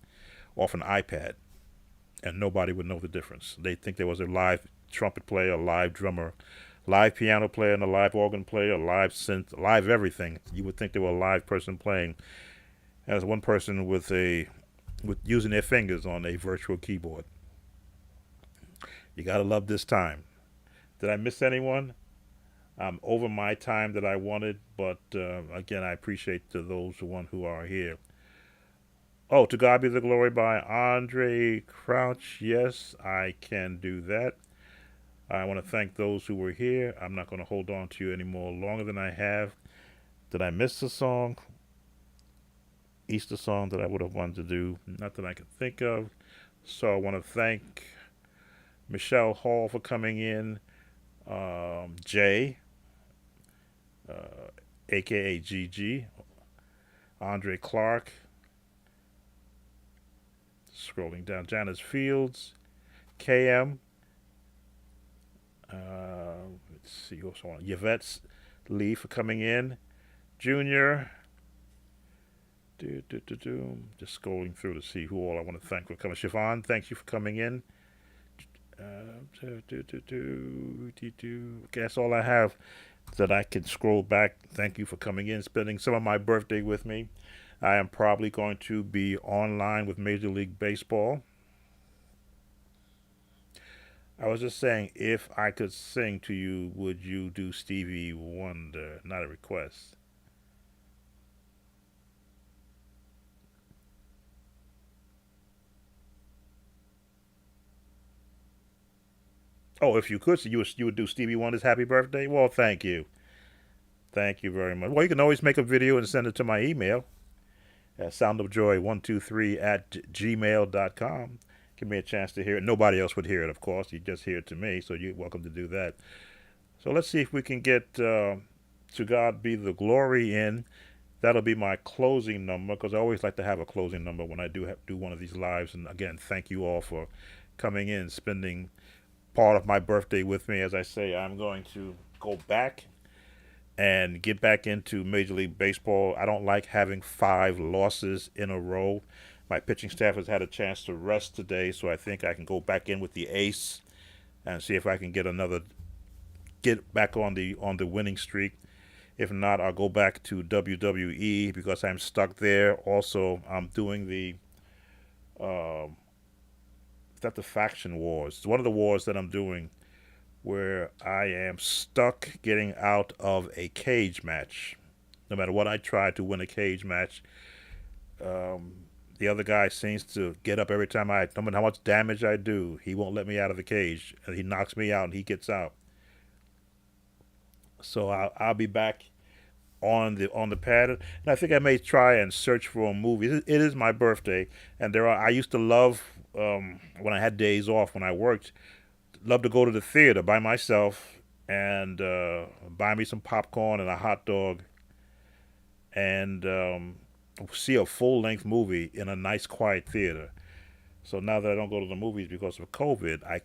off an iPad and nobody would know the difference. They think there was a live trumpet player, a live drummer, live piano player, and a live organ player, a live synth, live everything. You would think they were a live person playing. As one person with using their fingers on a virtual keyboard. You gotta love this time. Did I miss anyone? I'm over my time that I wanted, but again, I appreciate those one who are here. Oh, To God Be the Glory by Andre Crouch. Yes, I can do that. I want to thank those who were here. I'm not going to hold on to you any more longer than I have. Did I miss a song? Easter song that I would have wanted to do? Not that I can think of. So I want to thank Michelle Hall for coming in, Jay, aka GG, Andre Clark, scrolling down, Janice Fields, KM, let's see who's on, Yvette Lee for coming in, Junior, just scrolling through to see who all I want to thank for coming. Siobhan, thank you for coming in. Okay, that's all I have that I can scroll back. Thank you for coming in, spending some of my birthday with me. I am probably going to be online with Major League Baseball. I was just saying, if I could sing to you, would you do Stevie Wonder? Not a request. Oh, if you could, so you would do Stevie Wonder's Happy Birthday? Well, thank you. Thank you very much. Well, you can always make a video and send it to my email at soundofjoy123 at gmail.com. Give me a chance to hear it. Nobody else would hear it, of course. You just hear it to me, so you're welcome to do that. So let's see if we can get To God Be the Glory in. That'll be my closing number, because I always like to have a closing number when I do one of these lives. And again, thank you all for coming in, spending part of my birthday with me. As I say, I'm going to go back and get back into Major League Baseball. I don't like having 5 losses in a row. My pitching staff has had a chance to rest today, so I think I can go back in with the ace and see if I can get back on the winning streak. If not, I'll go back to WWE because I'm stuck there. Also, I'm doing is that the Faction Wars? It's one of the wars that I'm doing where I am stuck getting out of a cage match. No matter what I try to win a cage match, the other guy seems to get up every time no matter how much damage I do, he won't let me out of the cage, and he knocks me out, and he gets out. So I'll be back on the pad, and I think I may try and search for a movie. It is my birthday, and I used to love when I had days off when I worked, love to go to the theater by myself and buy me some popcorn and a hot dog and see a full length movie in a nice quiet theater. So now that I don't go to the movies because of COVID, I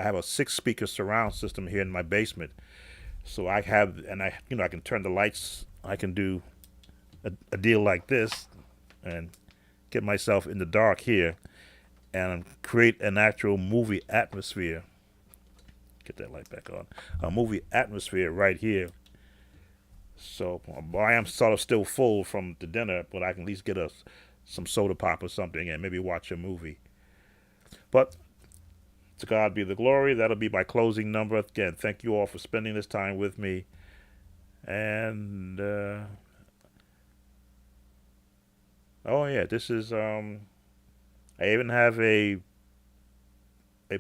have a 6 speaker surround system here in my basement. So I have, and I can turn the lights. I can do a deal like this and get myself in the dark here and create an actual movie atmosphere. Get that light back on. A movie atmosphere right here. So I am sort of still full from the dinner, but I can at least get some soda pop or something and maybe watch a movie. But to God be the glory. That'll be my closing number. Again, thank you all for spending this time with me. And oh yeah, this is I even have a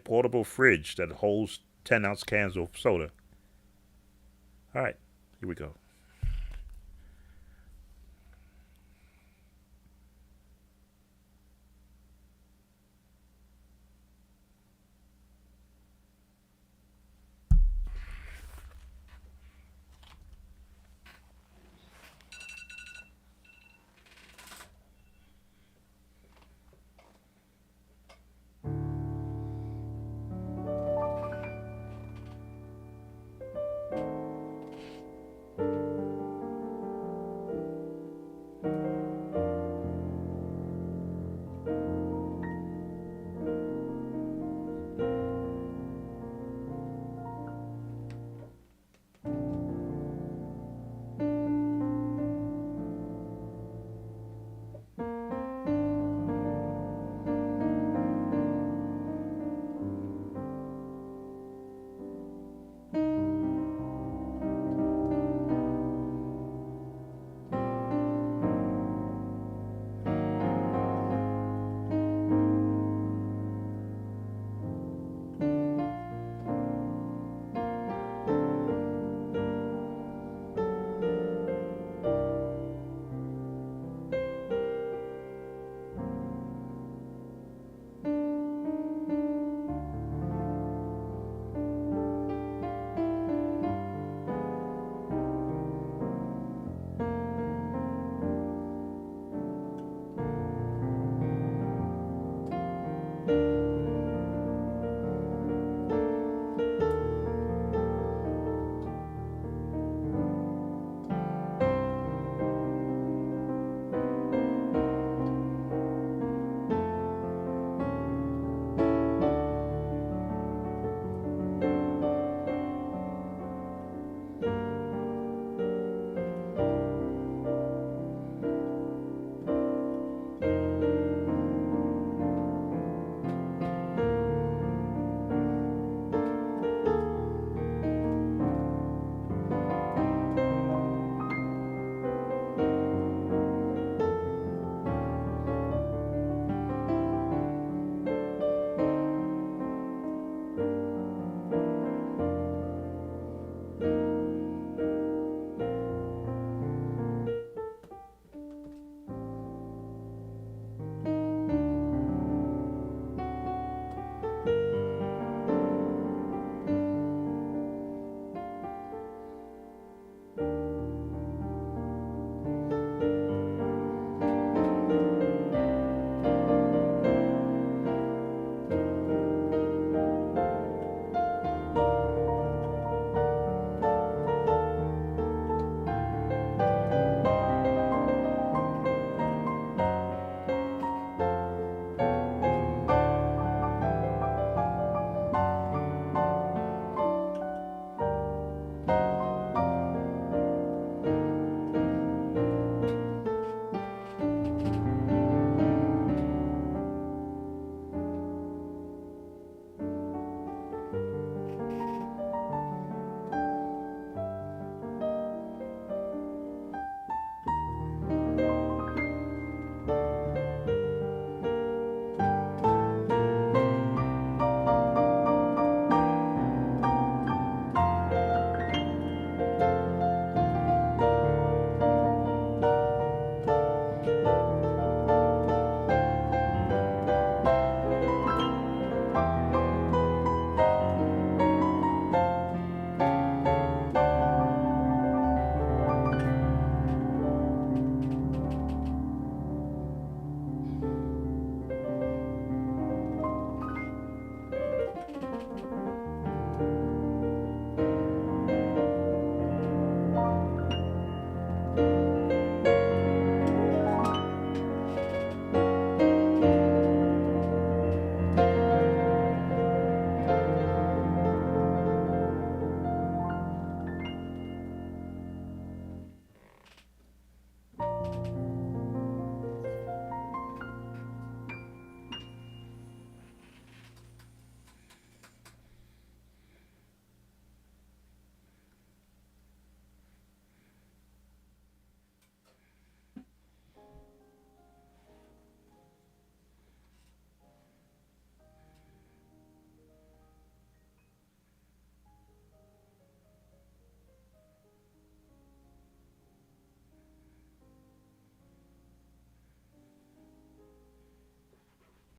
portable fridge that holds 10-ounce cans of soda. All right, here we go.